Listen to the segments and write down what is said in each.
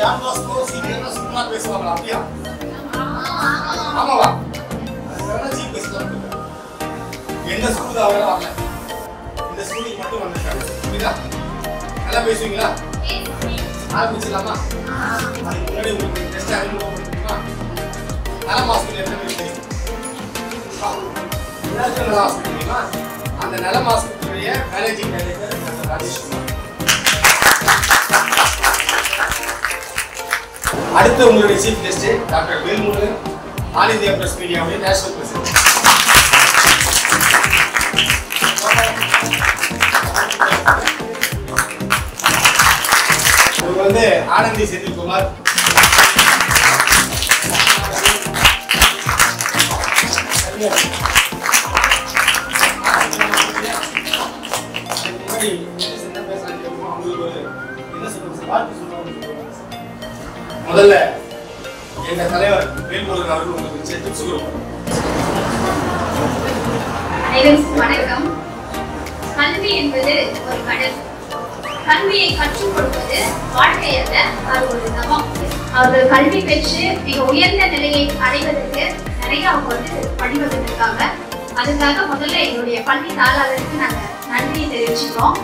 Don Bosco சீனியர்னா சும்மா பேசுவாங்க அப்படியா? ஆமாவா? அதனால சீப் பேசுவாங்க. என்ன ஸ்கூல் தான் அவரே வரல. இந்த ஸ்கூலுக்கு மட்டும் வந்திருக்காங்க. புரியுதா? நல்லா பேசுவீங்களா? ஆரம்பிச்சலாமா? அதுக்கு முன்னாடி உங்களுக்கு டெஸ்ட் அறிமுகம் பண்ணுமா? நலம் ஹாஸ்பிட்டல் என்ன தெரியும்? நலம் ஹாஸ்பிட்டல் தெரியுமா? அந்த நலம் ஹாஸ்பிட்டலுடைய managing director doctor Rajesh Kumar. அடுத்து உங்களுடைய chief guest doctor Velmurugan, all India press மீடியாவுடைய நேஷனல் பிரசிடென்ட். இவர் வந்து ஆனந்தி செந்தில்குமார், முதல்ல எங்க தலைவர் வேல்முருகன் அவர்கள் உங்களுக்கு டிப்ஸ் கொடுப்பார். வணக்கம். கல்வி என்பது ஒரு கடல். கல்வியை கற்றுக் கொடுப்பது வாழ்க்கை அல்ல, அது ஒரு தவம். அவர்கள் கல்வி பெற்று மிக உயர்ந்த நிலையை அடைவதற்கு நிறைய அவங்க வந்து படிவதற்கு இருக்காங்க. அதுக்காக முதல்ல எங்களுடைய பள்ளி தாளாளருக்கு நாங்கள் நன்றியை தெரிவிச்சுக்கிறோம்.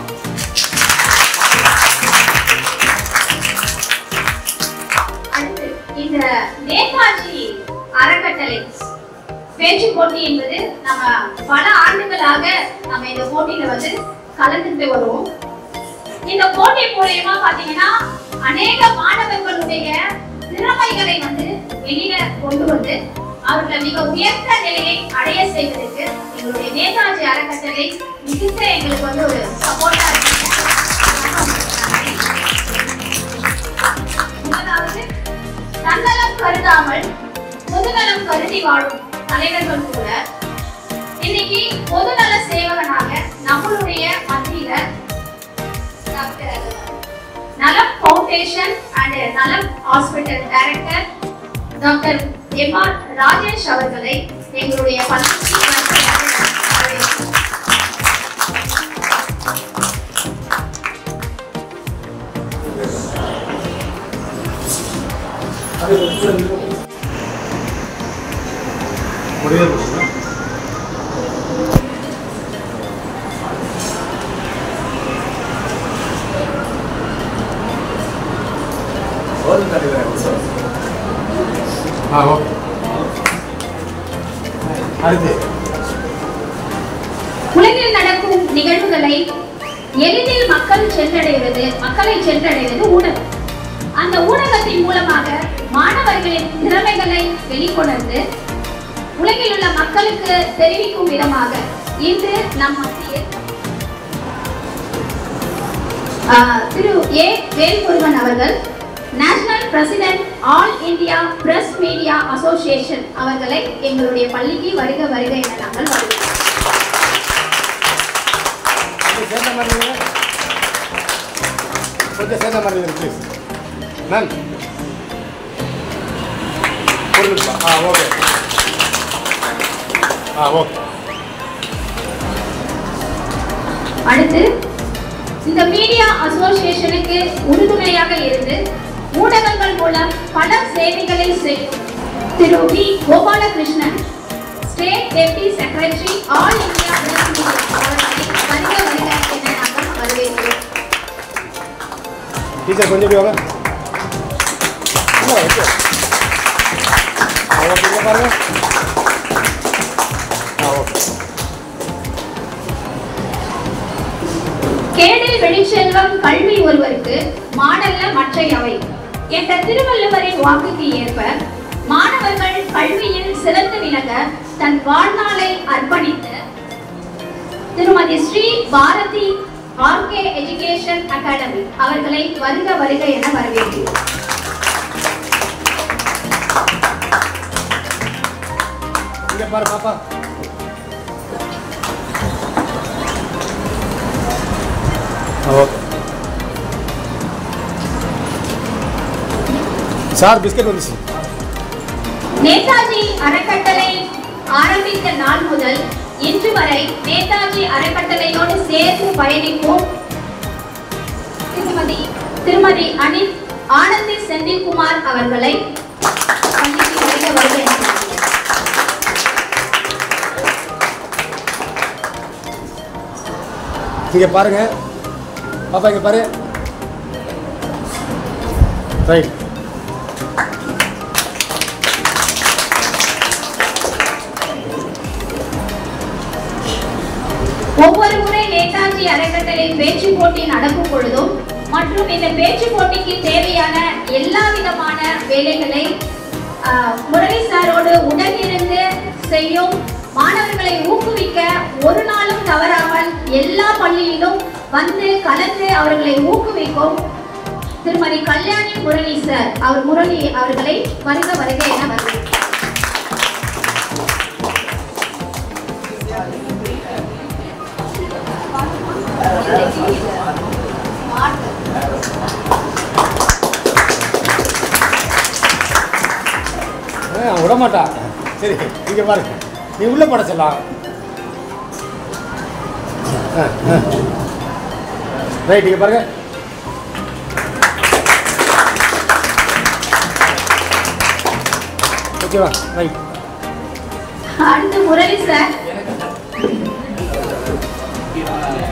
அடுத்து இந்த நேதாஜி அறக்கட்டளை பேச்சு போட்டி என்பது நம்ம பல ஆண்டுகளாக நம்ம இந்த போட்டியில வந்து கலந்துட்டு வருவோம். இந்த போட்டி மூலமா பாத்தீங்கன்னா அநேக மாணவர்களுடைய திறமைகளை வந்து வெளியில கொண்டு வந்து அவர்களை மிக உயர்ந்த நிலையை அடைய செய்வதற்கு எங்களுடைய நேதாஜி அறக்கட்டளை மிகுந்த எங்களுக்கு வந்து ஒரு சப்போர்ட்டா இருக்கு. முதலாவது, தன்னலம் கருதாமல் பொதுநலம் கருதி வாழும் தலைவர்கள் கூட இன்னைக்கு பொதுநல சேவகனாக நம்மளுடைய மத்தியில நலம் ஃபவுண்டேஷன் அண்ட் நலம் hospital director doctor MR. Rajesh அவர்களை எங்களுடைய பள்ளிக்கு உலகில் நடக்கும் நிகழ்வுகளை எளிதில் மக்களை சென்றடைவது ஊடகம். அந்த ஊடகத்தின் மூலமாக மாணவர்களின் திறமைகளை வெளிக்கொணர்ந்து உலகில் உள்ள மக்களுக்கு தெரிவிக்கும் விதமாக இன்று நம் மத்தியில் திரு ஏ. வேல்முருகன் அவர்கள் national president all India press media association அவர்களை எங்களுடைய பள்ளிக்கு வருக வருக என நாங்கள் வருகிறோம். அடுத்து இந்த மீடியா அசோசியேஷனுக்கு உறுதுணையாக இருந்து ஊடகங்கள் மூலம் பல சேவைகளை செய்யும் Thiru V. Gopalakrishnan, state deputy secretary all India press media அவர்களை வருக வருக என நாங்கள் வரவேற்கிறோம். டீச்சர் கொஞ்சம் போங்க. கேடில் வெளிச்செல்வம் கல்வி ஒருவருக்கு மாடல்ல மற்றையவை என்ற திருவள்ளுவரின் வாக்குக்கு ஏற்ப மாணவர்கள் கல்வியில் சிறந்து விளங்க தன் வாழ்நாளை அர்ப்பணித்த திருமதி Shri Bharathi RK education academy அவர்களை வருக வருக என வரவேற்கிறோம். சார் பிஸ்கட் வந்துச்சு. நேதாஜி அறக்கட்டளை ஆரம்பித்த நாள் முதல் இன்று வரை நேதாஜி அறக்கட்டளையோடு சேர்ந்து பயணிக்கும் திருமதி ஆனந்தி செந்தில்குமார் அவர்களை பள்ளிக்கு வருக வருக. இங்க பாருங்க பாப்பா, இங்க பாரு. ரைட். ஒவ்வொரு முறை நேதாஜி அறக்கட்டளை பேச்சு போட்டி நடக்கும் பொழுதும் மற்றும் இந்த பேச்சு போட்டிக்கு தேவையான எல்லா விதமான வேலைகளை முரளி சாரோடு உடனிருந்து செய்யும் மாணவர்களை ஊக்குவிக்க ஒரு நாளும் தவறாமல் எல்லா பள்ளியிலும் வந்து கலந்து அவர்களை ஊக்குவிக்கும் திருமதி கல்யாணி முரளி சார் முரளி அவர்களை வருக வருக என வருகிறேன். விடமாட்டா. சரி, இங்க பாருங்க, நீ உள்ள பட சொல்லலாம். ரைட், இங்க பாருங்க. ஓகேவா? ரைட். அடுத்து முரளி சார்.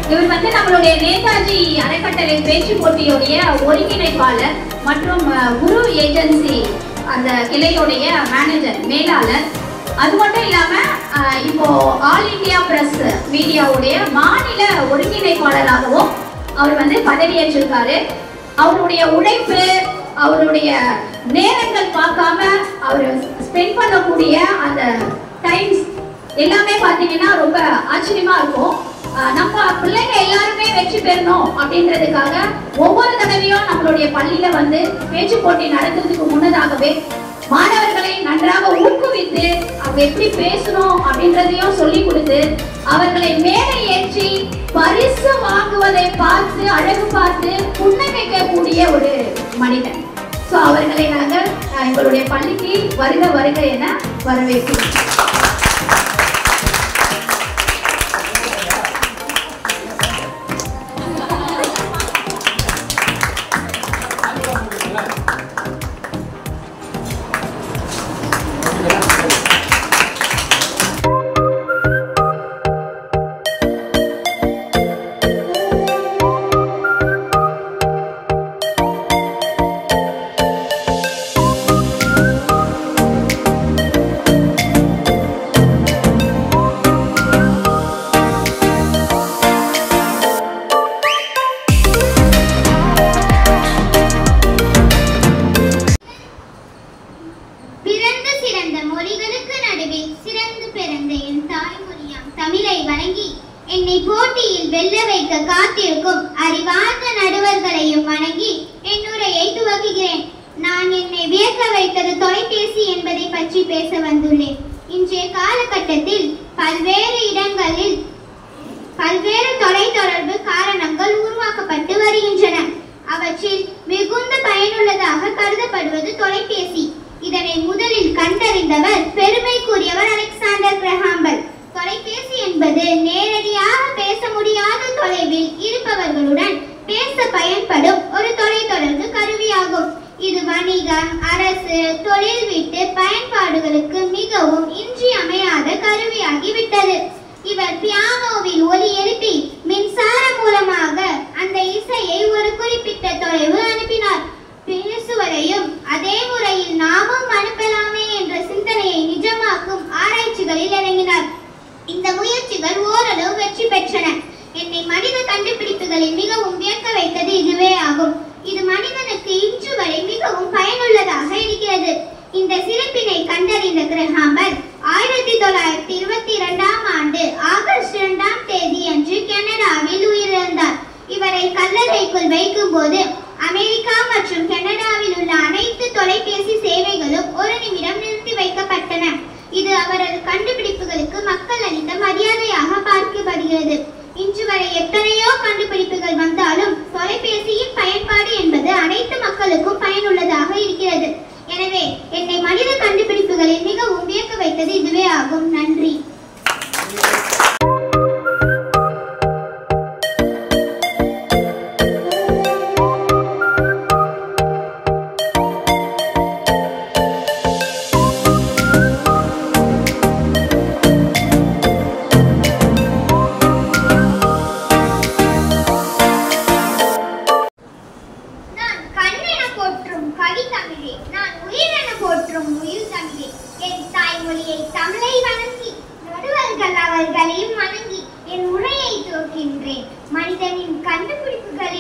இவர் வந்து நம்மளுடைய நேதாஜி அறக்கட்டளை பேச்சு போட்டியுடைய ஒருங்கிணைப்பாளர் மற்றும் குரு ஏஜென்சி அந்த கிளையுடைய மேனேஜர் மேலாளர். அது மட்டும் இல்லாம இப்போ ஆல் இந்தியா பிரஸ் மீடியாவுடைய மாநில ஒருங்கிணைப்பாளராகவும் அவர் வந்து பதவியேற்றிருக்காரு. அவருடைய உழைப்பு, அவருடைய நேரங்கள் பார்க்காம அவர் ஸ்பெண்ட் பண்ணக்கூடிய அந்த டைம்ஸ் எல்லாமே பார்த்தீங்கன்னா ரொம்ப ஆச்சரியமா இருக்கும். நம்ம பிள்ளைங்க எல்லாருமே வெற்றி பெறணும் அப்படின்றதுக்காக ஒவ்வொரு தடவையும் நம்மளுடைய பள்ளியில வந்து பேச்சு போட்டி நடத்துறதுக்கு முன்னதாகவே மாணவர்களை நன்றாக ஊக்குவித்து அவங்க எப்படி பேசணும் அப்படின்றதையும் சொல்லி கொடுத்து அவர்களை மேலே ஏற்றி பரிசு வாங்குவதை பார்த்து அழகு பார்த்து புன்னகைக்கக்கூடிய ஒரு மனிதன். ஸோ அவர்களை நாங்கள் எங்களுடைய பள்ளிக்கு வருக வருக என வரவேற்கிறோம்.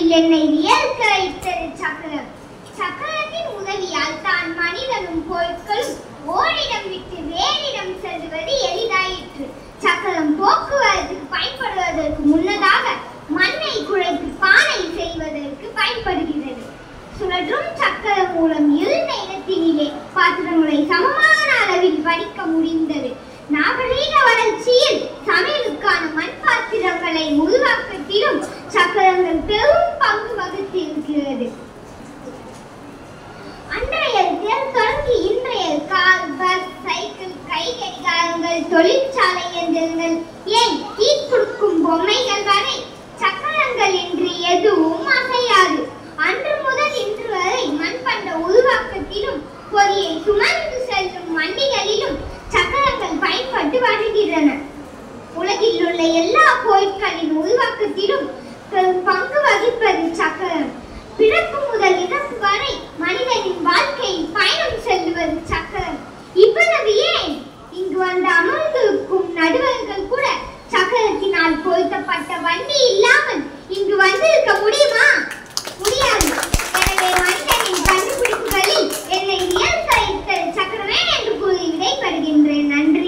விண்வெளியில் என்னை வியர்க்க வைத்தது சக்கரம். சக்கரத்தின் உதவியால் தான் மனிதனும் பொருட்களும் ஓரிடம் விட்டு வேறிடம் செல்வது எளிதாயிற்று. சக்கரம் போக்குவரத்துக்கு பயன்படுவதற்கு முன்னதாக மண்ணை குழைத்து பானை செய்வதற்கு பயன்படுகிறது. சுழற்றும் சக்கரம் மூலம் இருந்த இடத்தினிலே பாத்திரங்களை சமமான அளவில் வடிக்க முடிந்தது. நாகரீக வளர்ச்சியில் சமையலுக்கான மண் பாத்திரங்களை உருவாக்கத்திலும் சக்கரங்கள் பெரும் பங்கு வகித்திருக்கிறது. அன்றைய தொடங்கி இன்றைய கார், பஸ், சைக்கிள், கை கடிகாரங்கள், தொழிற்சாலை இயந்திரங்கள், ஏன் கொடுக்கும் பொம்மைகள் வரை சக்கரங்கள் என்று எதுவும் அசையாது. அன்று முதல் இன்று வரை மண்பண்ட உருவாக்கத்திலும் பொறியை சுமந்து செல்லும் வண்டிகளிலும் சக்கரங்கள் பயன்பட்டு வருகின்றன. உலகில் உள்ள எல்லா பொருட்களின் உருவாக்கத்திலும் பங்கு வகிப்பது சக்கரம். பிறப்பு முதல் இறப்பு வரை மனிதனின் வாழ்க்கையில் பயணம் செல்வது சக்கரம். இவ்வளவு ஏன், இங்கு வந்து அமர்ந்திருக்கும் நடுவர்கள் கூட சக்கரத்தினால் பொருத்தப்பட்ட வண்டி இல்லாமல் இங்கு வந்திருக்க முடியுமா? முடியாது. எனவே மனிதனின் கண்டுபிடிப்புகளில் என்னை வியர்க்க வைத்தது சக்கரமே என்று கூறி விடைபெறுகின்றேன். நன்றி.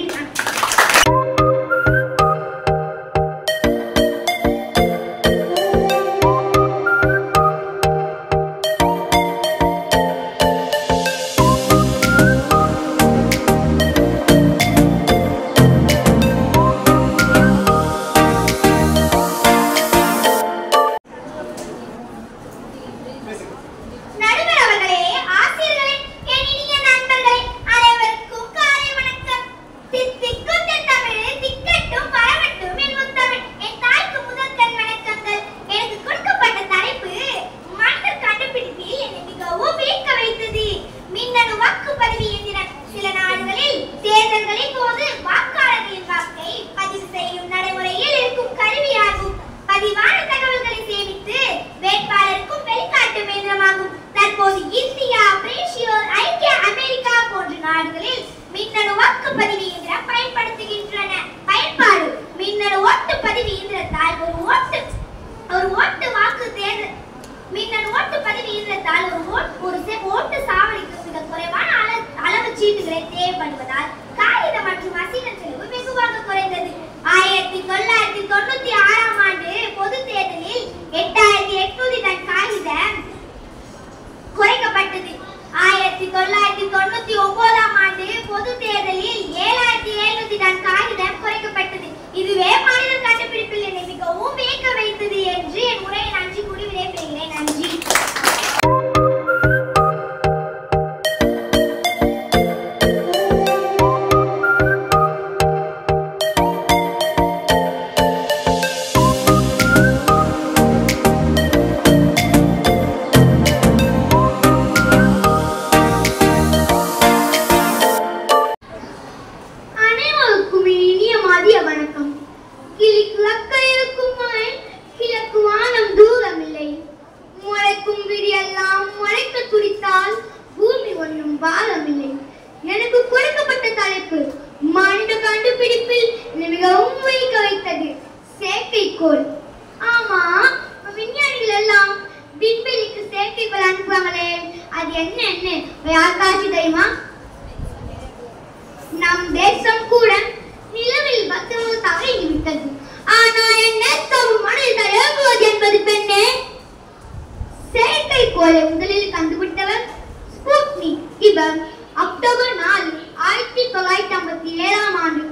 அக்டோபர் 4, 1957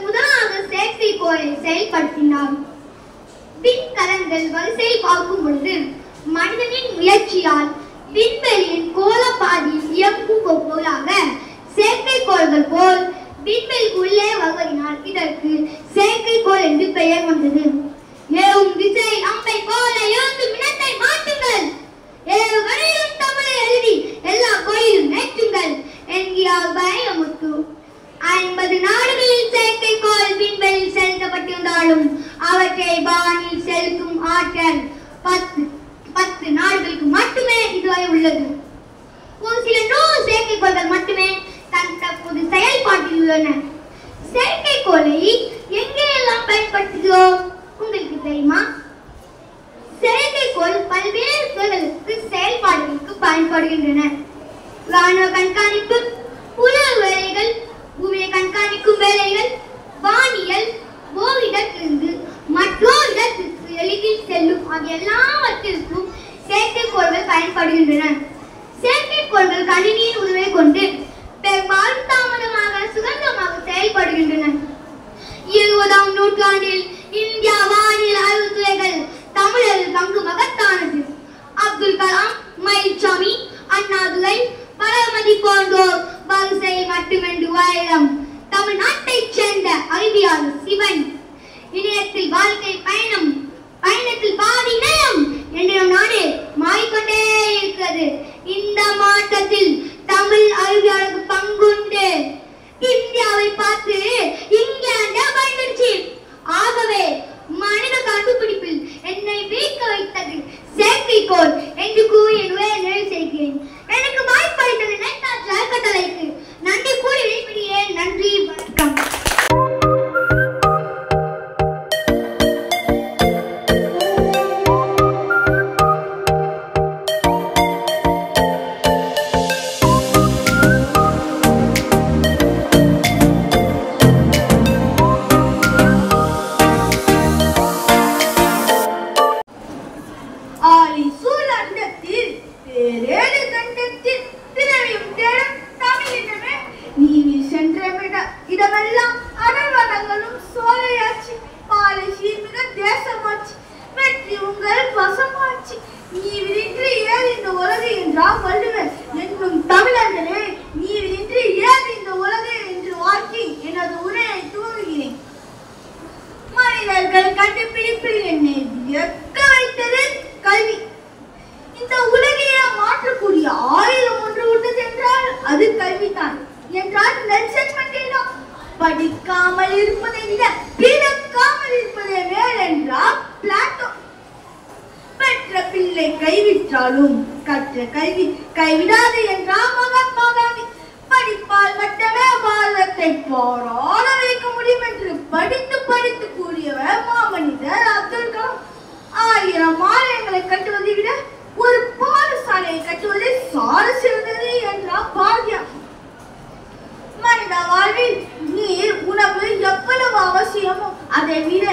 முதலாக செயற்கைக்கோளை செயல்படுத்தினார். விண்கலங்கள் வரிசையில் பார்க்கும் பொழுது மனிதனின் முயற்சியால் விண்வெளியின் கோளப்பாதையில் இயங்கும் போலாக செயற்கைக்கோள்கள் போல் விண்வெளிக்குள்ளே வருவதனால் இதற்கு செயற்கைக்கோள் என்று பெயர் வந்தது. ஏவும் திசை அம்பை போல ஏந்தும் இனத்தை மாற்றுங்கள், ஏவுகணையும் தமிழை எழுதி எல்லா கோயிலும் ஏற்றுங்கள் என்கிறார் பயமுத்து. 50 நாடுகளில் செயற்கைக்கோள் விண்வெளியில் செலுத்தப்பட்டிருந்தாலும் அவற்றை வானில் செலுத்தும் ஆற்றல் 10 நாடுகளுக்கு மட்டுமே இதுவரை உள்ளது. ஒரு சில 100 செயற்கைக்கோள்கள் மட்டுமே தற்போது செயல்பாட்டில் உள்ளன. செயற்கைக்கோளை எங்கே எல்லாம் பயன்படுத்துகிறோம் உங்களுக்கு தெரியுமா? செயற்கைக்கோள் பணிகளுக்கு செயல்பாடுகளுக்கு பயன்படுகின்றன. ராணுவ கண்காணிப்பு, உளவு வேலைகள், பூமியை கண்காணிக்கும் வேலைகள், வானியல், ஓர் இடத்திலிருந்து மற்றொரு இடத்திற்கு எளிதில் செல்லும் ஆகிய எல்லாவற்றிற்கும் செயற்கைக்கோள்கள் பயன்படுகின்றன. செயற்கைக்கோள்கள் கணினியின் உதவியை கொண்டு பெரும்பாலும் தாமதமாக சுதந்திரமாக செயல்படுகின்றன. 20ஆம் நூற்றாண்டில் இந்தியா வானியல் ஆய்வுத்துறைகள் தமிழர்கள் பங்கு மகத்தானது. அப்துல் கலாம், மயில்சாமி, அண்ணாதுரை, பரமதி போன்றோர் வரிசையில் மட்டுமென்று வாயிலம். தமிழ்நாட்டைச் சேர்ந்த அறிவியாளர் சிவன் இணையத்தில் வாழ்க்கை பயணம், பயணத்தில் பாதி நேரம் என்ற நாடு மாறிக்கொண்டே இருக்கிறது. இந்த மாற்றத்தில் தமிழ் அறிவியாளருக்கு பங்குண்டு. இந்தியாவை பார்த்து இங்கிலாந்து பயந்துச்சு. ஆகவே மனித கண்டுபிடிப்பில் என்னை வீக்க வைத்தது செயற்கைக்கோள் என்று கூறி என் உரையை நிறைவு செய்கிறேன். எனக்கு வாய்ப்பளித்தது நேதாஜி அறக்கட்டளைக்கு நன்றி கூறி விடைபெறுகிறேன். நன்றி, வணக்கம். கண்டுபிடிப்பில் என்னை வியக்க வைத்தது கல்வி. இந்த உலகையே மாற்றக்கூடிய ஆயுதம் ஒன்று உள்ளது என்றால் அது கல்விதான் என்றால் நெல்சன் மண்டேலா. படிக்காமல் இருப்பதை விட பிறக்காமல் இருப்பதே மேல் என்றார் பிளாட்டோ. பெற்ற பிள்ளை கைவிட்டாலும் கற்ற கல்வி கைவிடாது என்றார் மகாத்மா காந்தி. படிப்பால் மட்டுமே பாரதத்தை போராட வைக்க முடியும் என்று படித்து படித்து கூறியவர் மாமனிதர் அப்துல் கலாம். 1000 ஆலயங்களை கட்டுவதை விட ஒரு பாடசாலையை கட்டுவதை சால சிறந்தது என்றார் பாரதியார். மனித வாழ்வில் நீர், உணவு எவ்வளவு அவசியமோ அதை விட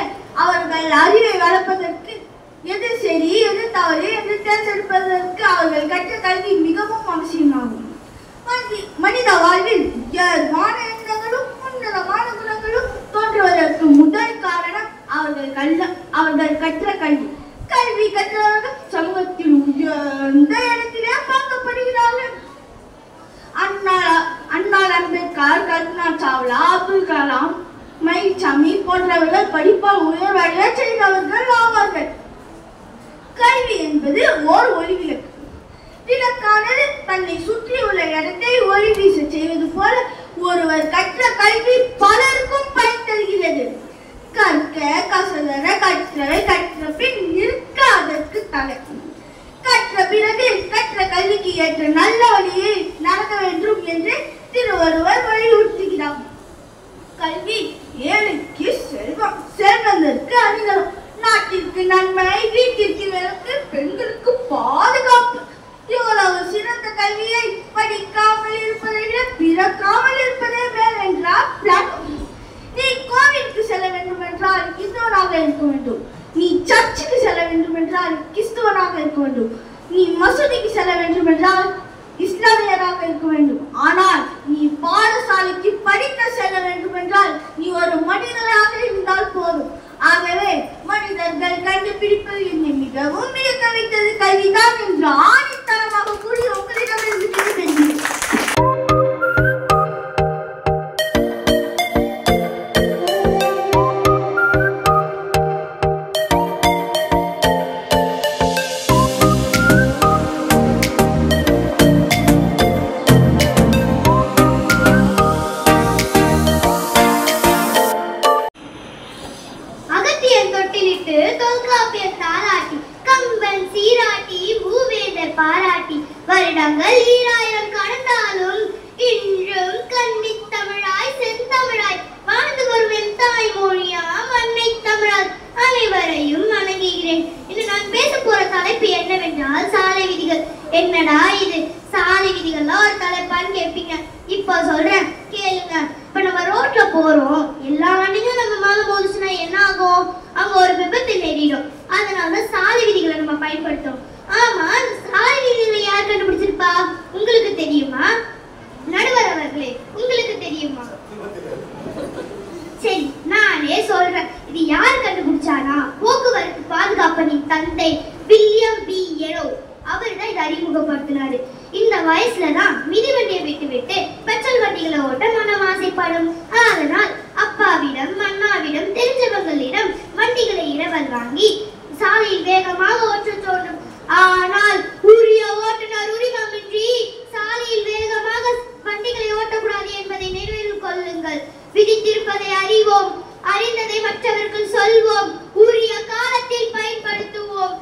அவர்கள் அறிவை வளர்ப்பதற்கு எது சரி எது தவறு என்று தேர்ந்தெடுப்பதற்கு அவர்கள் கற்ற கல்வி மிகவும் அவசியமாகும். மனித வாழ்வில் உயர்வான எண்ணங்களும் உன்னதமான குணங்களும் தோன்றுவதற்கு முதல் காரணம் அவர்கள் கற்ற கல்வி. கல்வி கற்றவர்கள் சமூகத்தில் உயர்ந்த இடத்திலே பார்க்கப்படுகிறார்கள். அண்ணா அம்பேத்கர், கல்பனா சாவ்லா, அப்துல் கலாம், மயில்சாமி போன்றவர்கள் படிப்பால் உயர்வடைய செய்தவர்கள் ஆவார்கள். கல்வி என்பது ஓர் ஒளிவிளக்கு. விளக்கானது தன்னை சுற்றியுள்ள இடத்தை ஒளி வீச செய்வது போல ஒருவர் கற்ற கல்வி பலருக்கும் பயன் தருகிறது. கற்க கசதர கற்றவை கற்ற பின் நிற்க அதற்கு தலை. கற்ற பிறகு கற்ற கல்விக்கு ஏற்ற நல்ல வழியை நடக்க வேண்டும் என்று திருவள்ளுவர் வலியுறுத்துகிறார். கல்வி ஏழைக்கு செல்வம், செல்வந்தற்கு அணிகலம், நாட்டிற்கு நன்மை, வீட்டிற்கு விளக்கு, பெண்களுக்கு பாதுகாப்பு. இவ்வளவு சிறந்த கல்வியை படிக்காமல் இருப்பதை விட பிறக்காமல் இருப்பதே மேல் என்றார் பிளாட்டோ. நீ கோவிலுக்கு செல்ல வேண்டும் என்றால் இந்துவனாக இருக்க வேண்டும். நீ சர்ச்சுக்கு செல்ல வேண்டும் என்றால் கிறிஸ்துவனாக இருக்க வேண்டும். நீ மசூதிக்கு செல்ல வேண்டும் என்றால் இஸ்லாமியராக இருக்க வேண்டும். ஆனால் நீ பாடசாலைக்கு படிக்க செல்ல வேண்டும் என்றால் நீ ஒரு மனிதனாக இருந்தால் போதும். ஆகவே மனிதர்கள் கண்டுபிடிப்பது என்னை மிகவும் வியக்க வைத்தது கல்விதான் என்று ஆணித்தரமாக கூறி உங்களிடமிருந்து விடைபெறுகிறேன். பாராட்டி வருடங்கள் 2000 கடந்தாலும் இன்றும் கன்னித் தமிழாய் செந்தமிழாய் வாழ்ந்து வரும் தாய்மொழியாம் அன்னை தமிழால் அனைவரையும் வணங்குகிறேன். இன்று நான் பேச போற தலைப்பு என்னவென்றால் என்னடா இது சாலை விதிகள்லாம் ஒரு தலைப்பான்னு கேட்பீங்க. இப்போ சொல்றேன் கேளுங்க. இப்ப நம்ம ரோட்ல போறோம், எல்லா வண்டியும் நம்ம மேல மோதுச்சுன்னா என்ன ஆகும்? அங்க ஒரு விபத்து நேரிடும். அதனால சாலை விதிகளை நம்ம பயன்படுத்தும். ஆமா, சாலை விதிகளை யார் கண்டுபிடிச்சிருப்பா? உங்களுக்கு தெரியுமா? நடுவர் அவர்களே, உங்களுக்கு தெரியுமா? சரி, நானே சொல்றேன். இது யார் கண்டுபிடிச்சானா? போக்குவரத்து பாதுகாப்பனின் தந்தை வில்லியம் பி எரோ. அவர் தான் இதை அறிமுகப்படுத்தினாரு. இந்த வயசுலதான் மிதிவண்டியை விட்டு பெட்ரோல் வண்டிகளை ஓட்ட மனம் ஆசைப்படும். அதனால் அப்பாவிடம் அண்ணாவிடம் தெரிஞ்சவங்களிடம் வண்டிகளை இரவல் வாங்கி சாலையில் வேகமாக ஓட்ட தோன்றும். ஆனால் உரிய ஓட்டுநர் உரிமமின்றி சாலையில் வேகமாக வண்டிகளை ஓட்டக்கூடாது என்பதை நினைவில் கொள்ளுங்கள். விதித்திருப்பதை அறிவோம், அறிந்ததை மற்றவர்கள் சொல்வோம், உரிய காலத்தில் பயன்படுத்துவோம்.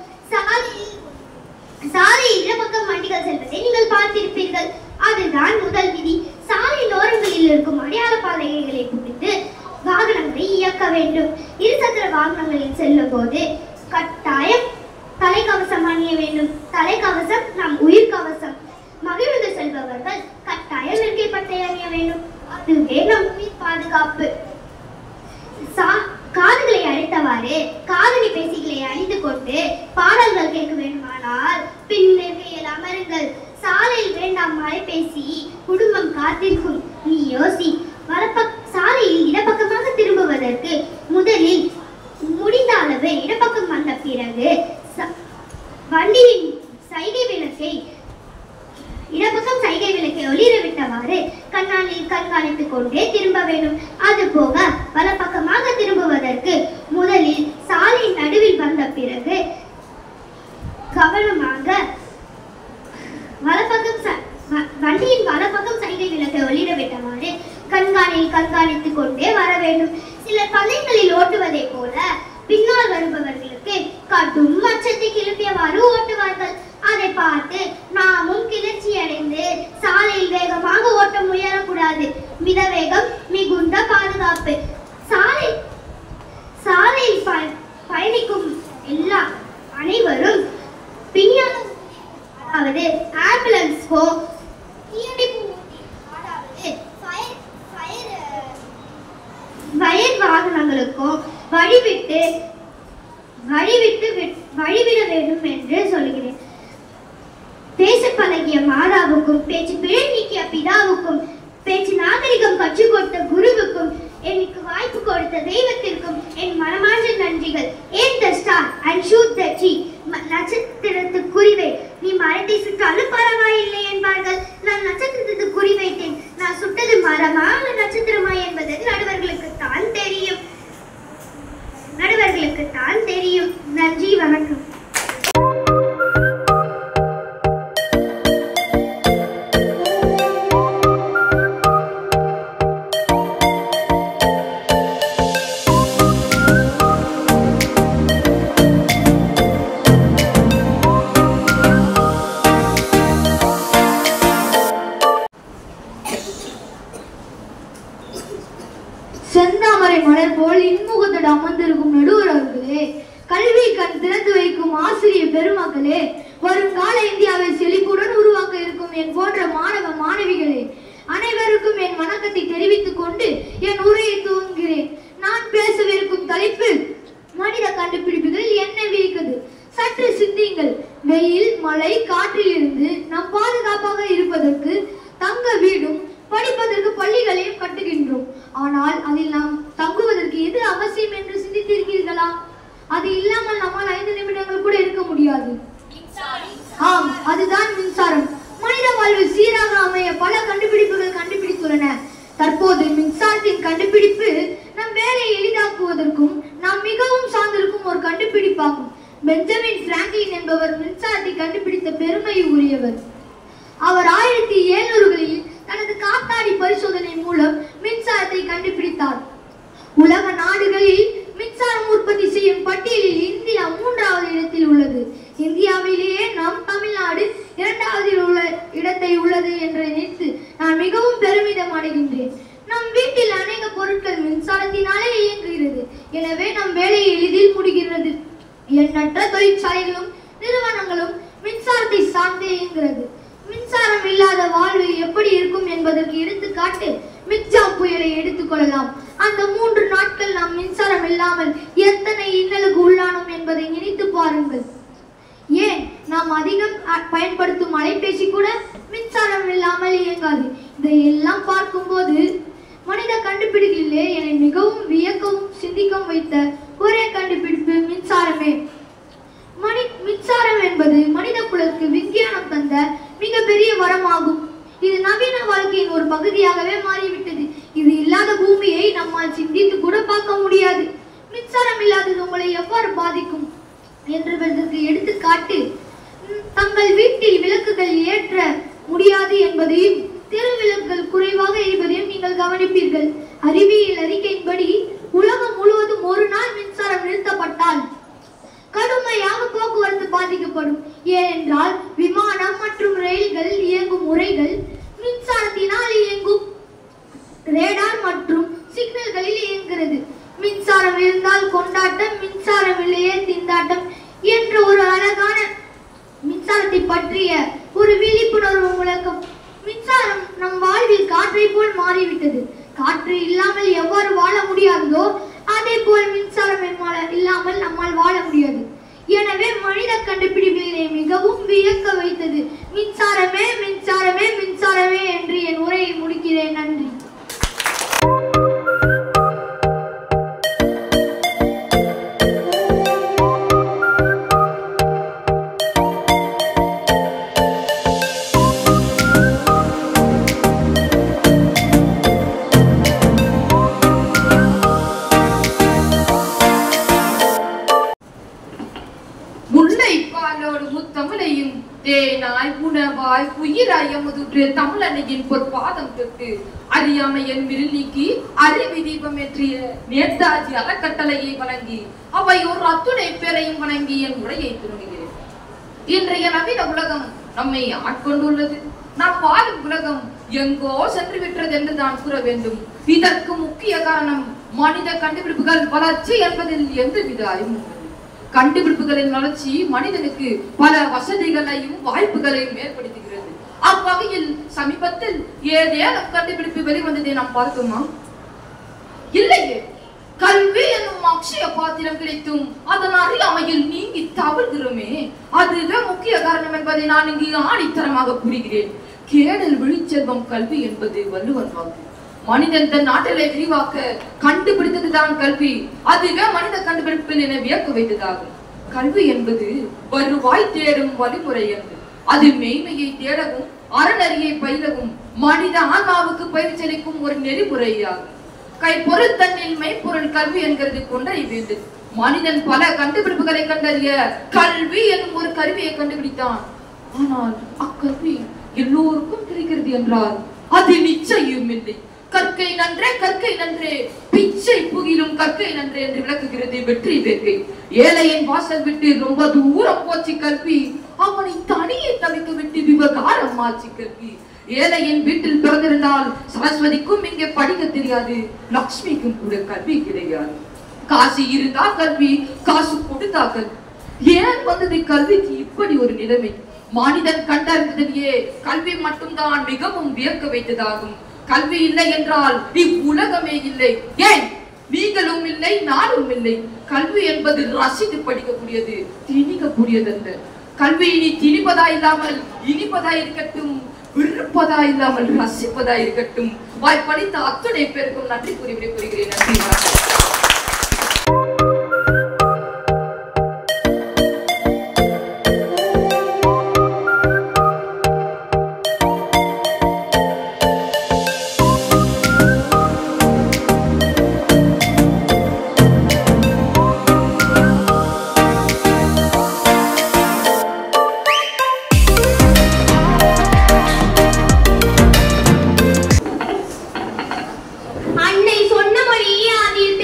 சாலையில் இடப்பக்கம் வண்டிகள் செல்வதை நீங்கள் பார்த்திருப்பீர்கள். அதுதான் முதல் விதி. சாலையின் ஓரங்களில் இருக்கும் அடையாள பாதைகளை குறித்து வாகனங்களை இயக்க வேண்டும். இருசக்கர வாகனங்களில் செல்லும் போது கட்டாயம் தலைக்கவசம் அணிய வேண்டும். தலைக்கவசம் நம் உயிர் கவசம். மகிழ்ந்து செல்பவர்கள் கட்டாயம் இருக்கை பட்டை அணிய வேண்டும். அதுவே நம் உயிர் பாதுகாப்பு. காதுகளை அழைத்தவாறு காதணி பேசிகளை அணிந்து கொண்டு பாடல்கள் கேட்க வேண்டுமானால் பின்னிருக்கையில் அமருங்கள். சாலையில் வேண்டாம் மழை பேசி குடும்பம் காத்திருக்கும். நீ யோசி. சாலையில் இடப்பக்கமாக திரும்புவதற்கு முதலில் முடிந்த அளவு இடப்பக்கம் வந்த பிறகு வண்டியின் இடப்பக்கம் சைகை விளக்கை ஒளிர விட்டவாறு கண்ணாடியில் கண்காணித்துக் கொண்டே திரும்ப வேண்டும். அது போக வலப்பக்கமாக திரும்புவதற்கு முதலில் சாலையின் நடுவில் வந்த பிறகு கவனமாக வண்டியின் வலப்பக்கம் சைகை விளக்கை ஒளிர விட்டவாறு கண்காணியில் கண்காணித்துக் கொண்டே வர வேண்டும். சிலர் பள்ளிகளில் ஓட்டுவதை போல பின்னால் வருபவர்களுக்கு கடும் அச்சத்தை கிளப்பியவாறு ஓட்டுவார்கள். அதை பார்த்து நாமும் கிளர்ச்சி அடைந்து சாலையில் வேகமாக ஓட்ட முயலக்கூடாது. மிதவேகம் மிகுந்த பாதுகாப்பு. சாலையில் பயணிக்கும் அனைவரும் பின்னால், அதாவது ஆம்புலன்ஸ்க்கோ ஃபயர் வாகனங்களுக்கோ வழிவிட வேண்டும் என்று சொல்கிறேன். பேச பழகிய மாதாவுக்கும் பேச்சு பிழை நீக்கிய பிதாவுக்கும் பேச்சு நாகரிகம் கற்றுக் கொடுத்த குருவுக்கும் எனக்கு வாய்ப்பு கொடுத்த தெய்வத்திற்கும் என் மனமார்ந்த நன்றிகள். Aim the star and shoot the tree. நட்சத்திரத்து குறிவை நீ மரத்தை சுற்றாலும் பரவாயில்லை என்பார்கள். நான் நட்சத்திரத்துக்கு குறிவைத்தேன். நான் சுட்டது மரமா நட்சத்திரமா என்பது நடுவர்களுக்கு தான் தெரியும். நன்றி, வணக்கம். செந்தாமரை மலர் போல் இன்முகத்தோடு அமர்ந்திருக்கும் நடுவர் அவர்களே, கல்வி கண் திறந்து வைக்கும் ஆசிரியர் பெருமக்களே, வருங்கால இந்தியாவை செழிப்புடன் உருவாக்க இருக்கும் என் போன்ற மாணவ மாணவிகளே, அனைவருக்கும் என் வணக்கத்தை தெரிவித்துக் கொண்டு என் உரையை துவங்குகிறேன். நான் பேசவிருக்கும் தலைப்பு மனித கண்டுபிடிப்புகள் என்ன விரிக்கிறது. சற்று சிந்தியுங்கள். வெயில் மழை காற்றிலிருந்து நாம் பாதுகாப்பாக இருப்பதற்கு தங்க வீடும் படிப்பதற்கு பள்ளிகளையும் கட்டுகின்றோம். ஆனால் அதில் நாம் தங்குவதற்கு எது அவசியம் என்று சிந்தித்திருக்கிறீர்களா? அது இல்லாமல் நம்மால் 5 நிமிடங்கள் கூட இருக்க முடியாது. ஆம், அதுதான் மின்சாரம். மனித வாழ்வு சீராக அமைய பல கண்டுபிடிப்புகள் கண்டுபிடித்துள்ளன. தற்போது மின்சாரத்தின் கண்டுபிடிப்பு நம் வேலையை எளிதாக்குவதற்கும் நாம் மிகவும் சார்ந்திருக்கும் ஒரு கண்டுபிடிப்பாகும். பெஞ்சமின் பிராங்க்லின் என்பவர் மின்சாரத்தை கண்டுபிடித்த பெருமை உரியவர். அவர் 1700களில் தனது காத்தாடி பரிசோதனை மூலம் மின்சாரத்தை கண்டுபிடித்தார். உலக நாடுகளில் மின்சாரம் உற்பத்தி செய்யும் பட்டியலில் இந்தியா 3வது இடத்தில் உள்ளது. இந்தியாவிலேயே நம் தமிழ்நாடு 2வது இடத்தை உள்ளது என்று நினைத்து நான் மிகவும் பெருமிதம் அடைகின்றேன். நம் வீட்டில் அநேக பொருட்கள் மின்சாரத்தினாலே இயங்குகிறது. எனவே நம் வேலையை எளிதில் முடிகிறது. எண்ணற்ற தொழிற்சாலைகளும் நிறுவனங்களும் மின்சாரத்தை சார்ந்தே இயங்குகிறது. மின்சாரம் இல்லாத வாழ்வு எப்படி இருக்கும் என்பதற்கு எடுத்துக்காட்டு மிக்ஜாம் புயலை எடுத்துக்கொள்ளலாம். அந்த 3 நாட்கள் நாம் மின்சாரம் இல்லாமல் எத்தனை இன்னலுக்கு உள்ளானோம் என்பதை நினைத்து பாருங்கள். ஏன் நாம் அதிகம் பயன்படுத்தும் அலைபேசி கூட மின்சாரம் இல்லாமல் இயங்காது. இதையெல்லாம் பார்க்கும்போது மனித கண்டுபிடிப்பிலே என்னை மிகவும் வியக்கவும் சிந்திக்கவும் வைத்த ஒரே கண்டுபிடிப்பு மின்சாரமே. மின்சாரம் என்பது மனித குலத்துக்கு விஞ்ஞானம் தந்த மிகப்பெரிய வரமாகும். இது நவீன வாழ்க்கையின் ஒரு பகுதியாகவே மாறிவிட்டது. இது இல்லாத பூமியை நம்மால் சிந்தித்து கூட பார்க்க முடியாது. மின்சாரம் இல்லாதது உங்களை எவ்வாறு பாதிக்கும் என்பதற்கு எடுத்துக்காட்டு தங்கள் வீட்டில் விளக்குகள் ஏற்ற முடியாது என்பதையும் தெருவிளக்குகள் குறைவாக இருப்பதையும் நீங்கள் கவனிப்பீர்கள். அறிவியல் அறிக்கையின்படி உலகம் முழுவதும் ஒரு நாள் மின்சாரம் நிறுத்தப்பட்டால் கடுமையாக போக்குவரத்து பாதிக்கப்படும். ஏனென்றால் விமானம் மற்றும் ரயில்கள் இயங்கும் முறைகள் மின்சாரத்தினால் இயங்கும் ரேடார் மற்றும் சிக்னல்களில் இயங்குகிறது. மின்சாரம் இருந்தால் கொண்டாட்டம், மின்சாரம் இல்லையே திண்டாட்டம் என்ற ஒரு அழகான மின்சாரத்தை பற்றிய ஒரு விழிப்புணர்வு முழக்கம். மின்சாரம் நம் வாழ்வில் காற்றை போல் மாறிவிட்டது. காற்று இல்லாமல் எவ்வாறு வாழ முடியாதோ அதே போல் மின்சாரம் இல்லாமல் நம்மால் வாழ முடியாது. எனவே மனித கண்டுபிடிப்பிலே மிகவும் வியக்க வைத்தது மின்சாரமே மின்சாரமே மின்சாரமே என்று என் உரையை முடிக்கிறேன். நன்றி. தமிழையும் தேனாய் உணவாய் உயிராய் எமதுற்று தமிழனையின் பொற்பாதம் தொட்டு அறியாமையின் விரில் நீக்கி அறிவி தீபம் ஏற்றிய நேதாஜி அறக்கட்டளையை வழங்கி அவை ஒரு அத்துணை பேரையும் வணங்கி என் உரையை துவங்குகிறேன். இன்றைய நவீன உலகம் நம்மை ஆட்கொண்டுள்ளது. நாம் வாழும் உலகம் எங்கோ சென்று விட்டது என்று தான் கூற வேண்டும். இதற்கு முக்கிய காரணம் மனித கண்டுபிடிப்புகள் வளர்ச்சி என்பதில் எந்தவித அறிவும். கண்டுபிடிப்புகளின் வளர்ச்சி மனிதனுக்கு பல வசதிகளையும் வாய்ப்புகளையும் ஏற்படுத்துகிறது. அவ்வகையில் சமீபத்தில் ஏதேனும் கண்டுபிடிப்பு வெளிவந்ததை நாம் பார்த்தோமா? இல்லையே. கல்வி என்னும் அக்ஷய பாத்திரம் கிடைத்தும் அதன் அறியாமையில் நீங்கி தவறுகிறோமே, அதுவே முக்கிய காரணம் என்பதை நான் இங்கு ஆணித்தரமாக கூறுகிறேன். கேடல் விழிச்செல்வம் கல்வி என்பது வள்ளுவன் வாக்கு. மனிதன் தன் நாட்டிலே விரிவாக்க கண்டுபிடித்ததுதான் கல்வி. அதுவே மனித கண்டுபிடிப்பில் என வியக்க வைத்ததாகும். கல்வி என்பது வருவாய் தேடும் வழிமுறை என்று. அது மெய்மையை தேடவும் அறநெறியை பயிலவும் மனித ஆன்மாவுக்கு பயிற்சியளிக்கும் ஒரு நெறிமுறையாகும். கைப்பொருள் தன்னில் மெய்ப்பொருள் கல்வி என்கிறது கொண்டை வேண்டும். மனிதன் பல கண்டுபிடிப்புகளை கண்டறிய கல்வி என்னும் ஒரு கருவியை கண்டுபிடித்தான். ஆனால் அக்கல்வி எல்லோருக்கும் கிடைக்கிறது என்றால் அது நிச்சயம் இல்லை. கற்கை நன்றே கற்கை நன்றே, பிச்சை புகிலும் கற்கை நன்றே என்று விளக்குகிறது வெற்றி வேர்க்கை. ஏழையின் வாசல் விட்டு ரொம்ப தூரம் போச்சு கல்வி, அவனை தனியே தவிக்க விட்டு விவகாரம் ஆச்சு கல்வி. ஏழையின் வீட்டில் பிறந்திருந்தால் சரஸ்வதிக்கும் இங்கே படிக்க தெரியாது, லக்ஷ்மிக்கும் கூட கல்வி கிடையாது. காசு இருந்தா கல்வி, காசு கொடுத்தா கல்வி. ஏன் வந்தது கல்விக்கு இப்படி ஒரு நிலைமை? மனிதன் கண்டறிந்ததையே கல்வி மட்டும்தான் மிகவும் வியக்க வைத்ததாகும். கல்வி இல்லை என்றால் இவ்வுலகமே இல்லை. ஏன் நீங்களும் இல்லை, நானும் இல்லை. கல்வி என்பது ரசித்து படிக்கக்கூடியது, திணிக்கக்கூடியது அல்ல. கல்வி இனி திணிப்பதா இல்லாமல் இனிப்பதா இருக்கட்டும், விருப்பதா இல்லாமல் ரசிப்பதா இருக்கட்டும். வாய்ப்பளித்த அத்துணை பேருக்கும் நன்றி கூறி விடைபெறுகிறேன். நன்றி. அன்னை சொன்னபடி அதில்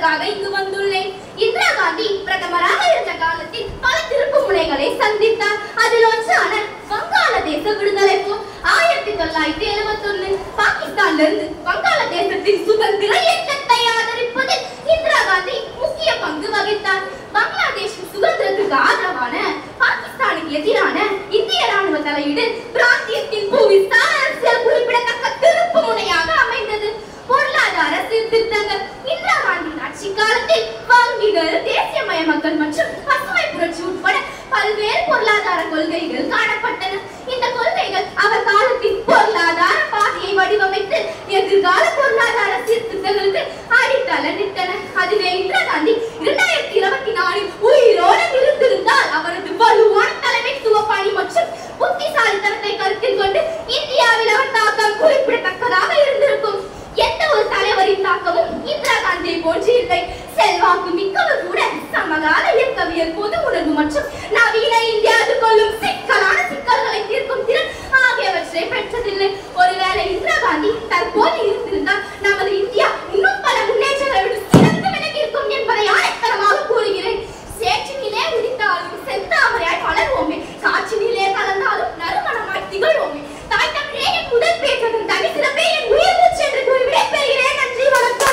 பேசுவதற்காக இங்கு வந்துள்ளேன். இந்திரா காந்தி பிரதமராக இருந்த காலத்தில் பல திருப்பு முனைகளை சந்தித்தார். அதில் ஒன்றான வங்காளதேச விடுதலை போர் 1971 பாகிஸ்தானிலிருந்து வங்காளதேசத்தின் சுதந்திர இயக்கத்தை ஆதரிப்பதில் இந்திரா காந்தி முக்கிய பங்கு வகித்தார். பங்களாதேஷின் சுதந்திரத்துக்கு ஆதரவான பாகிஸ்தானுக்கு எதிரான இந்திய ராணுவ தலையீடு பிராந்தியத்தின் புவிசார் அரசியல் குறிப்பிடத்தக்க திருப்பு முனையாக அமைந்தது. பொருளாதார சீர்திருத்தங்கள் இந்திரா காந்தியின் ஆட்சி காலத்தில் வங்கிகள், தேசியமயமாக்கல் மற்றும் பசுமை புரட்சி உட்பட பல்வேறு பொருளாதார கொள்கைகள் காணப்பட்டன. இந்த கொள்கைகள் அவர் காலத்தின் பொருளாதார பாதையை வடிவமைத்து எதிர்கால பொருளாதார சீர்திருத்தங்களுக்கு அடித்தளமிட்டன. அதுவே இந்திரா காந்தி 2024 உயிரோடு இருந்திருந்தால் அவரது வலுவான தலைமைத்துவ பணி மற்றும் புத்திசாலித்தனத்தை கருத்தில் கொண்டு இந்தியாவில் அவர் தாக்கம் குறிப்பிடத்தக்கதாக இருந்திருக்கும். எந்த ஒரு தலைவரின் தாக்கமும் இந்திரா காந்தியை போன்று இல்லை. செல்வாக்கு மிக்கவர் கூட சமகால இயக்கவியல், பொது உணர்வு மற்றும் நவீன இந்தியா எதிர்கொள்ளும் சிக்கல்களை தீர்க்கும் திறன் ஆகியவற்றை பெற்றதில்லை. ஒருவேளை இந்திரா காந்தி தற்போது இருந்திருந்தால் நமது இந்தியா இன்னும் பல முன்னேற்றங்களை விட சிறந்து விலகி இருக்கும் என்பதை ஆணைத்தரமாக கூறுகிறேன். சேற்றினிலே உதித்தாலும் செந்தாமரையாய் வளர்வோமே, காற்றினிலே கலந்தாலும் நறுமணமாய் திகழ்வோமே. தாய் தமிழே என் முதல் பேச்சதன் தனி சிறப்பே என் உயிர் மூச்சு என்று கூறி விடைபெறுகிறேன். நன்றி, வணக்கம்.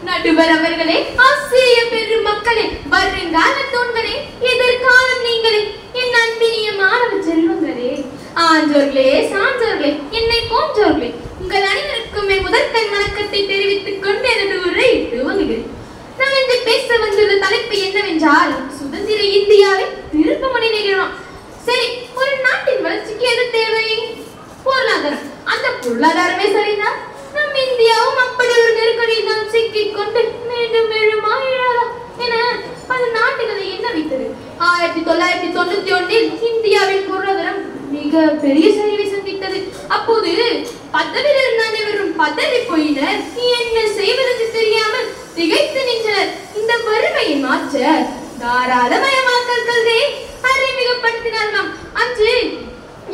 நடுவரவர்களே, ஆசிரிய பெருமக்களே, வருங்கால தூண்களே, எதிர்காலம் நீங்களே, என் அன்பினிய மாணவ செல்வங்களே, ஆஞ்சோர்களே, சான்றோர்களே, என்னை போன்றோர்களே, உங்கள் அனைவருக்கும் என் முதற்கண் வணக்கத்தை தெரிவித்துக் கொண்டு எனது உரை துவங்குகிறேன். நான் இன்று பேச வந்துள்ள தலைப்பு என்னவென்றால் சுதந்திர இந்தியாவின் திருப்புமுனை நிகழ்வாம். சரி, ஒரு நாட்டின் வளர்ச்சிக்கு எது தேவை? பொருளாதாரம். அந்த பொருளாதாரமே சரிதான். நம் இந்தியாவும் அப்படி ஒரு நெருக்கடியில் தான் சிக்கிக் கொண்டு மீண்டும் எழுமா எழாதா என பல நாடுகளை என்ன வைத்தது. 1991 இந்தியாவின் பொருளாதாரம் மிக பெரிய சரிவை சந்தித்தது. அப்போது பதவியில் இருந்த அனைவரும் பதவி போயினர். என்ன செய்வதற்கு தெரியாமல் திகைத்து நின்றனர். இந்த வறுமையை மாற்ற தாராளமயமாக்கல் கொள்கையை அறிமுகப்படுத்தினார்களாம். அன்று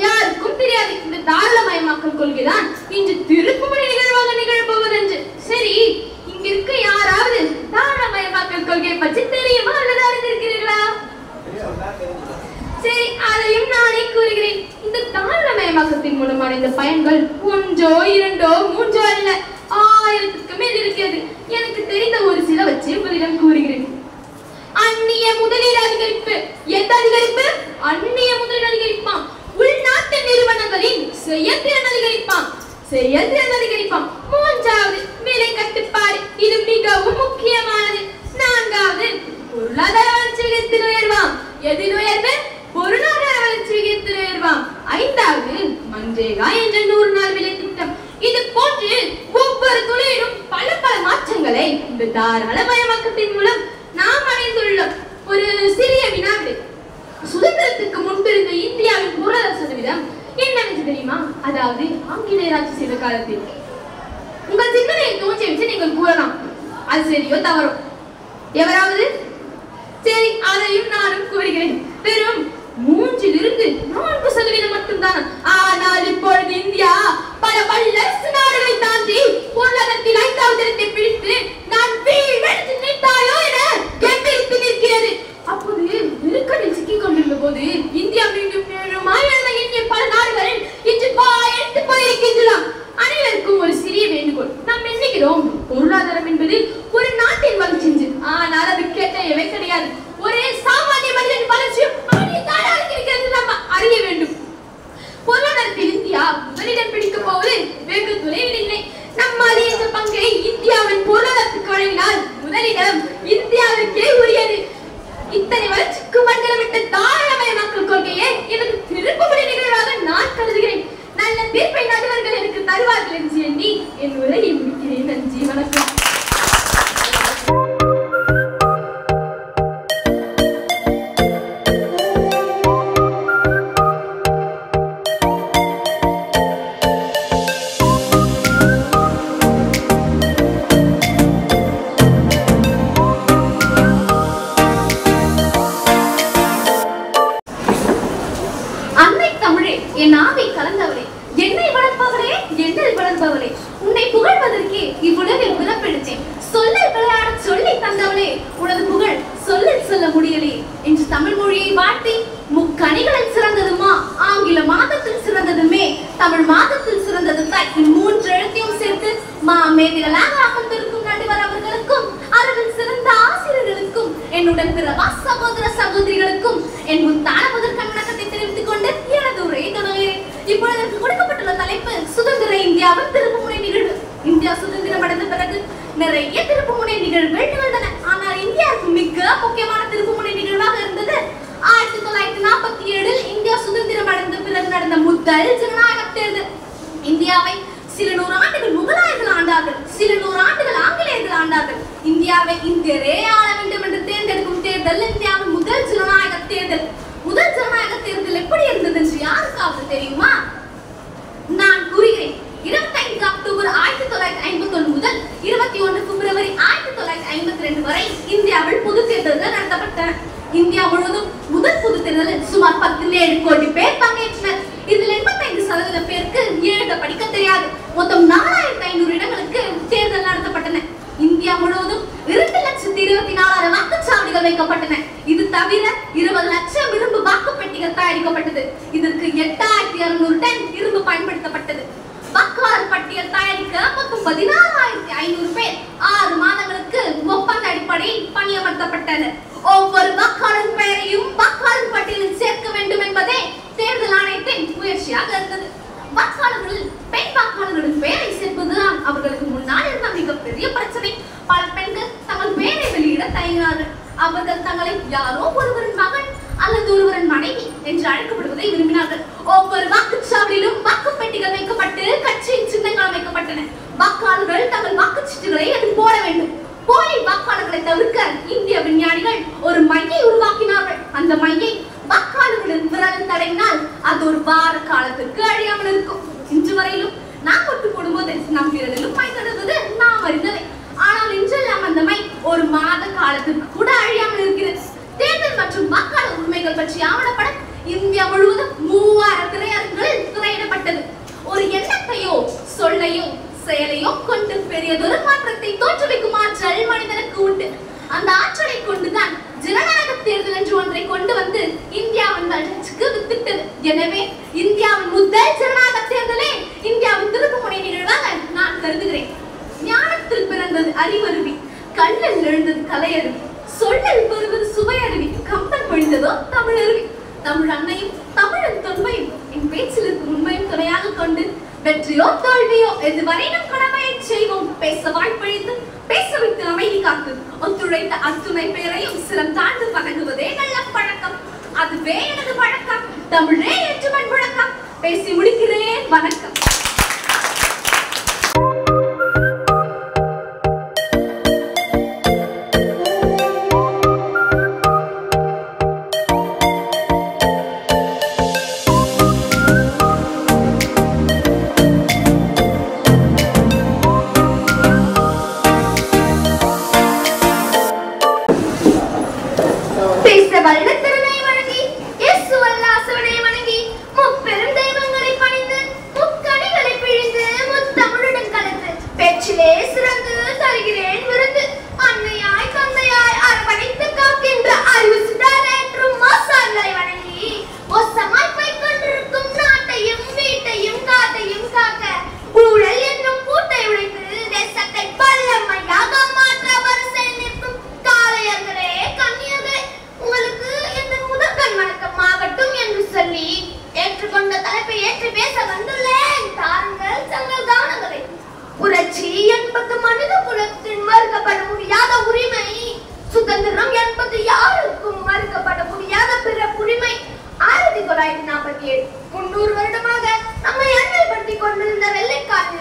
யாருக்கும் தெரியாது இந்த தாராளமயமாக்கல் கொள்கைதான் இன்று திருப்புமுனை நிகழ்வாக நிகழப்போவது என்று. சரி, இங்க இருக்க யாராவது தாராளமயமாக்கல் கொள்கையை பற்றி தெரியுமா அல்லது அறிந்திருக்கிறீர்களா? சரி, அதையும் நானே கூறுகிறேன். இந்த தாராளமயமாக்கத்தின் மூலம் அடைந்த பயன்கள் ஒன்றோ இரண்டோ மூன்றோ அல்ல, 1000க்கு மேல் இருக்கிறது. எனக்கு தெரிந்த ஒரு சில வச்சு உங்களிடம் கூறுகிறேன். அந்நிய முதலீடு அதிகரிப்பு. எந்த அதிகரிப்பு? அந்நிய முதலீடு அதிகரிப்பான். உள்நாட்டு நிறுவனங்களின் செயல்திறன் அதிகரிப்பான். மூன்றாவது விலை கட்டுப்பாடு. இது மிகவும் முக்கியமானது. நான்காவது பொருளாதார வளர்ச்சி விகிதத்தில் உயர்வாம். எதில் உயர்வு? பொருளாதார வளர்ச்சி விகிதத்தில் உயர்வாம். ஐந்தாவது மன்ரேகா என்ற 100 நாள் வேலை திட்டம். இது போன்று ஒவ்வொரு துறையிலும் பல பல மாற்றங்களை இந்த தாராளமயமாக்கத்தின் மூலம் நாம் அடைந்துள்ளோம். ஒரு சிறிய வினாவிடை. சுதந்திரத்துக்கு முன்பிருந்த இந்தியாவின் பொருளாதார சதவீதம் என்னவென்று தெரியுமா? அதாவது ஆங்கிலேயர் ஆட்சி செய்த காலத்தில். உங்கள் சிந்தனையை தோன்றி வச்சு நீங்கள் கூறலாம். அது சரியோ தவறோ? எவராவது? சரி, அதையும் நானும் கூறுகிறேன். வெறும் 3-4% மட்டும்தான். ஆனால் இப்பொழுது இந்தியா பல வல்லரசு நாடுகளை தாண்டி பொருளாதாரத்தில் 5வது இடத்தை பிடித்து நான் வீழ்ந்து நிற்பாயோ என கெம்பீரித்து நிற்கிறது. அப்போது நெருக்கடியில் சிக்கிக் கொண்டிருந்த போது இந்தியா மீண்டும் எண்ணிய பல நாடுகள் இன்று எடுத்து போயிருக்கின்றன. அனைவருக்கும் ஒரு சிறிய வேண்டுகோள். நாம் எண்ணுகிறோம் பொருளாதாரம் என்பது ஒரு நாட்டின் வளர்ச்சி என்று. ஆனால் அது கேட்டவை கிடையாது. ஒரே சாமானிய மனிதன் வளர்ச்சியும் நாம் அறிய வேண்டும். பொருளாதாரத்தில் இந்தியா முதலிடம் பிடிக்க போவது வெகு தொலைவில் இல்லை. இத்தனை வளர்ச்சிக்கு மண்டலமிட்ட தாராளமயமாக்கல் கொள்கையை எனக்கு திருப்புமுனை நிகழ்வாக நான் கருதுகிறேன். நல்ல தீர்ப்பை நடுவர்கள் எனக்கு தருவார்கள் என்று எண்ணி என் உரையை முடிக்கிறேன். நன்றி, வணக்கம். என் ஆவை கலந்தவளே, என்னை வளர்ப்பவளே, என்னில் வளர்ப்பவளே, உன்னை புகழ்வதற்கே இவ்வுலகில் பிறப்பெடுத்தேன். சொல்லில் விளையாட சொல்லி தந்தவளே, உனது புகழ் சொல்லில் சொல்ல முடியலே என்று தமிழ் மொழியை வாழ்த்தி, முக்கணிகளில் சிறந்ததுமா ஆங்கில மாதத்தில் சிறந்ததுமே தமிழ் மாதத்தில் சிறந்தது தான் மூன்று எழுத்தையும் சேர்த்து மேதைகளாக அமர்ந்திருக்கும் நடுவர் அவர்களுக்கும் அறிவில் சிறந்த ஆசிரியர்களுக்கும் என்னுடன் பிறவா சகோதர சகோதரிகளுக்கும் என் முத்தான முதற்கண் வணக்கத்தை தெரிவித்துக் கொண்டு எனது உரையை தொடங்குகிறேன். இப்பொழுது எனக்கு கொடுக்கப்பட்டுள்ள தலைப்பு சுதந்திர இந்தியாவின் திருப்புமுனை நிகழ்வு. இந்தியா சுதந்திரம் அடைந்த பிறகு நிறைய திருப்புமுனை நிகழ்வுகள் நிகழ்ந்தன. ஆனால் இந்தியாவுக்கு மிக முக்கியமான திருப்புமுனை நிகழ்வாக இருந்தது 1947 இந்தியா சுதந்திரம் அடைந்த பிறகு நடந்த முதல் ஜனநாயக தேர்தல். இந்தியாவை சில 100 ஆண்டுகள் முகலாயர்கள் ஆண்டார்கள், சில 100 ஆண்டுகள் ஆங்கிலேயர்கள் ஆண்டார்கள். இந்தியாவை இந்தியரே ஆள வேண்டும் என்று தேர்ந்தெடுக்கும் தேர்தல் இந்தியாவின் முதல் ஜனநாயக தேர்தல். முதல் ஜனநாயக தேர்தல் எப்படி இருந்தது என்று யாருக்காவது தெரியுமா? நான் கூறுகிறேன். 25 அக்டோபர் 1951 முதல் 21 பிப்ரவரி 1952 வரை இந்தியாவில் பொது தேர்தல்கள் நடத்தப்பட்டன. இந்தியா முழுவதும் முதல் பொது தேர்தலில் சுமார் 17 கோடி பேர் பங்கேற்றனர். இதில் 85% பேருக்கு எழுத படிக்க தெரியாது. மொத்தம் 4500 இடங்களுக்கு தேர்தல் நடத்தப்பட்டன. இந்தியா முழுவதும் 2,24,000 வாக்குச்சாவடிகள் வைக்கப்பட்டன. இது தவிர 20 லட்சம் இரும்பு வாக்குப்பெட்டிகள் தயாரிக்கப்பட்டது. இதற்கு 8,200 டன் இரும்பு பயன்படுத்தப்பட்டது. வாக்காளர் பட்டியல் தயாரிக்க மொத்தம் 16,500 பேர் 6 மாதங்களுக்கு ஒப்பந்த அடிப்படையில் பணியமர்த்தப்பட்டனர். ஒவ்வொரு வாக்காளர் பெயரையும் வாக்காளர் பட்டியலில் சேர்க்க வேண்டும் என்பதே தேர்தல் ஆணையத்தின் முயற்சியாக இருந்தது. வாக்காளர்களில் பெண் வாக்காளர்களின் பெயரை சேர்ப்பதுதான் அவர்களுக்கு முன்னால் இருந்த மிகப்பெரிய பிரச்சனை. பல பெண்கள் தங்கள் பெயரை வெளியிட தயங்கினார்கள். அவர்கள் தங்களை யாரோ ஒருவரின் மகன் அல்லது ஒருவரின் மனைவி என்று அழைக்கப்படுவதை விரும்பினார்கள். ஒவ்வொரு வாக்குச்சாவடியிலும் வாக்குப்பெட்டிகள் வைக்கப்பட்டு கட்சியின் சின்னங்கள் அமைக்கப்பட்டன. வாக்காளர்கள் தங்கள் வாக்குச்சீட்டுகளை அதில் போட வேண்டும். போலி வாக்காளர்களை தவிர்க்க இந்திய விஞ்ஞானிகள் ஒரு மையை உருவாக்கினார்கள். அந்த மையை வாக்காளர்களின் விரல் தடவினால் அது ஒரு வார காலத்திற்கு அழியாமல் இருக்கும். இன்று வரையிலும் நாம் ஒட்டு போடும்போது நம் விரலிலும் மை தடவுவது நாம் அறிந்ததே. ஆனால் இன்றெல்லாம் அந்த மை ஒரு மாத காலத்திற்கு கூட அழியாமல் இருக்கிறது. தேர்தல் மற்றும் வாக்காளர் உரிமைகள் பற்றி ஆவணப்படம் இந்தியா முழுவதும் 3000 திரையரங்குகளில் திரையிடப்பட்டது. ஒரு எண்ணத்தையோ சொல்லையோ செயலையோ கொண்டு பெரியதொரு மாற்றத்தை தோற்றுவிக்கும் ஆற்றல் மனிதனுக்கு உண்டு. அந்த ஆற்றலை கொண்டுதான் ஜனநாயக தேர்தல் என்று ஒன்றை கொண்டு வந்து இந்தியாவின் வளர்ச்சிக்கு வித்திட்டது. எனவே இந்தியாவின் முதல் ஜனநாயக தேர்தலே இந்தியாவின் திருப்புமுனை நிகழ்வாக நான் கருதுகிறேன். ஞானத்தில் பிறந்தது அறிவருவி, கண்ணில் எழுந்தது கலையருவி, சொல்லில் பெறுவது சுவையருவி, கம்பன் பொழிந்ததோ தமிழருவி. தமிழ் அன்னையும் தமிழின் தொன்மையும் என் பேச்சில் இருக்கும் உண்மையும் துணையாக கொண்டு வெற்றியோ தோல்வியோ எதுவரை நம் கடமையை செய்வோம். பேச வாய்ப்பழித்து பேச வைத்து அமைதி காத்து ஒத்துழைத்த அத்துணை பேரையும் சிரம் தாழ்ந்து வணங்குவதே நல்ல பழக்கம். அதுவே எனது பழக்கம். தமிழே ஏற்றுமன் முழக்கம். பேசி முடிக்கிறேன். வணக்கம். பேச வல்ல திறனை வழங்கி இயேசு வல்லாசவனை வணங்கி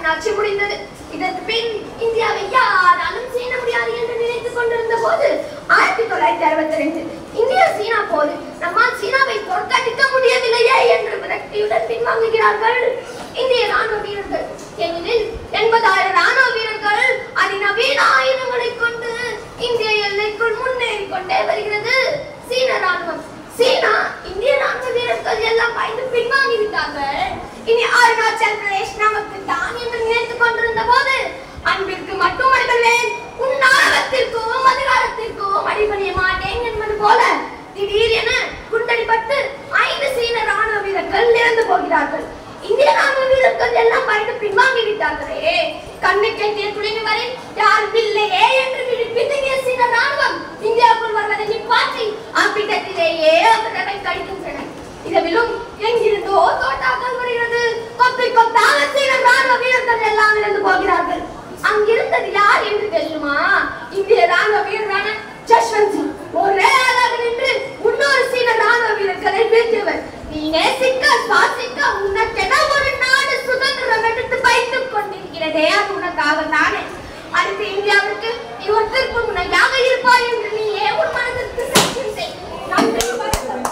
ஜப்பானின் ஆட்சி முடிந்தது. இதற்கு பின் இந்தியாவை யாராலும் சீன முடியாது என்று நினைத்துக் கொண்டிருந்த போது 1962 இந்தியா சீனா போது நம்மால் சீனாவை தோற்கடிக்க முடியவில்லையே என்று விரக்தியுடன் பின்வாங்குகிறார்கள் இந்திய ராணுவ வீரர்கள். ஏனெனில் 80,000 ராணுவ வீரர்கள் அதிநவீன ஆயுதங்களை கொண்டு இந்திய எல்லைக்குள் முன்னேறி கொண்டே வருகிறது சீன ராணுவம். சீனா இந்திய ராணுவ வீரர்கள் எல்லாம் பயந்து பின்வாங்கி விட்டார்கள். இனி அருணாச்சல் பிரதேஷ் நமக்கு தான் என்று நினைத்துக் கொண்டிருந்த போது அன்பிற்கு மட்டும் அடிபடுவேன், உன்னாரத்திற்கும் அதிகாரத்திற்கும் அடிபணிய மாட்டேன் என்பது போல திடீரென குண்டடிப்பட்டு 5 சீன ராணுவ வீரர்கள் இறந்து போகிறார்கள். இந்திய ராணுவ வீரர்கள் எல்லாம் பயந்து பின்வாங்கி விட்டார்களே. கண்ணு கெட்டிய துணிவு வரை யாரும் இல்லையே என்று பின்தங்கிய சீன ராணுவம் இந்தியாவுக்குள் வருவதை நிப்பாட்டி அப்பிட்டத்திலேயே அவர்களை கழிக்கின்றனர். இதவிலும் எங்கிருந்தோ தோட்டாக்கள் வருகிறது. கொத்து கொத்தாக சீன ராணுவ வீரர்கள் எல்லாம் இறந்து போகிறார்கள். அங்கிருந்தது யார் என்று தெரியுமா? இந்திய ராணுவ வீரரான ஜஸ்வந்த் சிங் ஒரே ஆளாக நின்று இன்னொரு சீன ராணுவ வீரர்களை வீழ்த்தியவர். நீ நேசிக்க சுவாசிக்க உனக்கென ஒரு நாடு சுதந்திரம் எடுத்து வைத்துக் கொண்டிருக்கிறதே, அது உனக்காக தானே. அடுத்து இந்தியாவுக்கு நீ ஒரு திருப்பு முனையாக இருப்பாய் என்று நீயே உன் மனதிற்கு சத்தியம் செய். நன்றி வணக்கம்.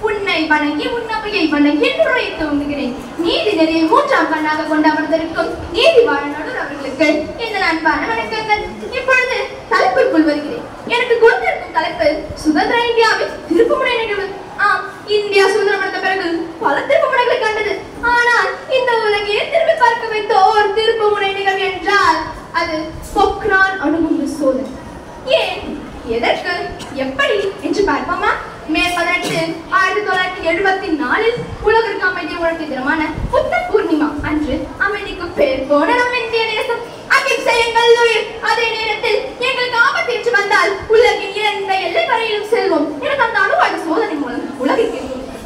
உன்னை வணங்கி உன்னவையை வணங்கி துவங்குகிறேன். நீதி நெறியை 3ஆம் கண்ணாக கொண்டு அமர்ந்திருக்கும் நீதிவாழனோடு அவர்களுக்கு இந்த அன்பான வணக்கங்கள். இப்பொழுது தலைப்பிற்குள் வருகிறேன். எனக்கு கொடுத்திருக்கும் தலைப்பு சுதந்திர இந்தியாவின் திருப்புமுனை நிகழ்வு. ஆம், இந்தியா சுதந்திரம் அடைந்த பிறகு பல திருப்புமுனைகளை கண்டது. ஆனால் இந்த உலகையே திரும்பி பார்க்க வைத்த ஓர் திருப்புமுனை நிகழ்வு என்றால் அது பொக்ரான் அணுகுண்டு சோதனை. ஏன், எதற்கு, எப்படி என்று பார்ப்போமா? மே 18, 1974 உலகிற்கு அமைதி உணர்த்தி தினமான புத்த பூர்ணிமா அன்று அமைதிக்கு பேர் போன நம் இந்திய தேசம் அகிம்சையங்கள் உயிர். அதே நேரத்தில் எங்களுக்கு ஆபத்து என்று வந்தால் உலகின் எந்த எல்லை வரையிலும் செல்வோம் எனக்கு அந்த அணுவாயுத சோதனை மூலம் உலகிற்கு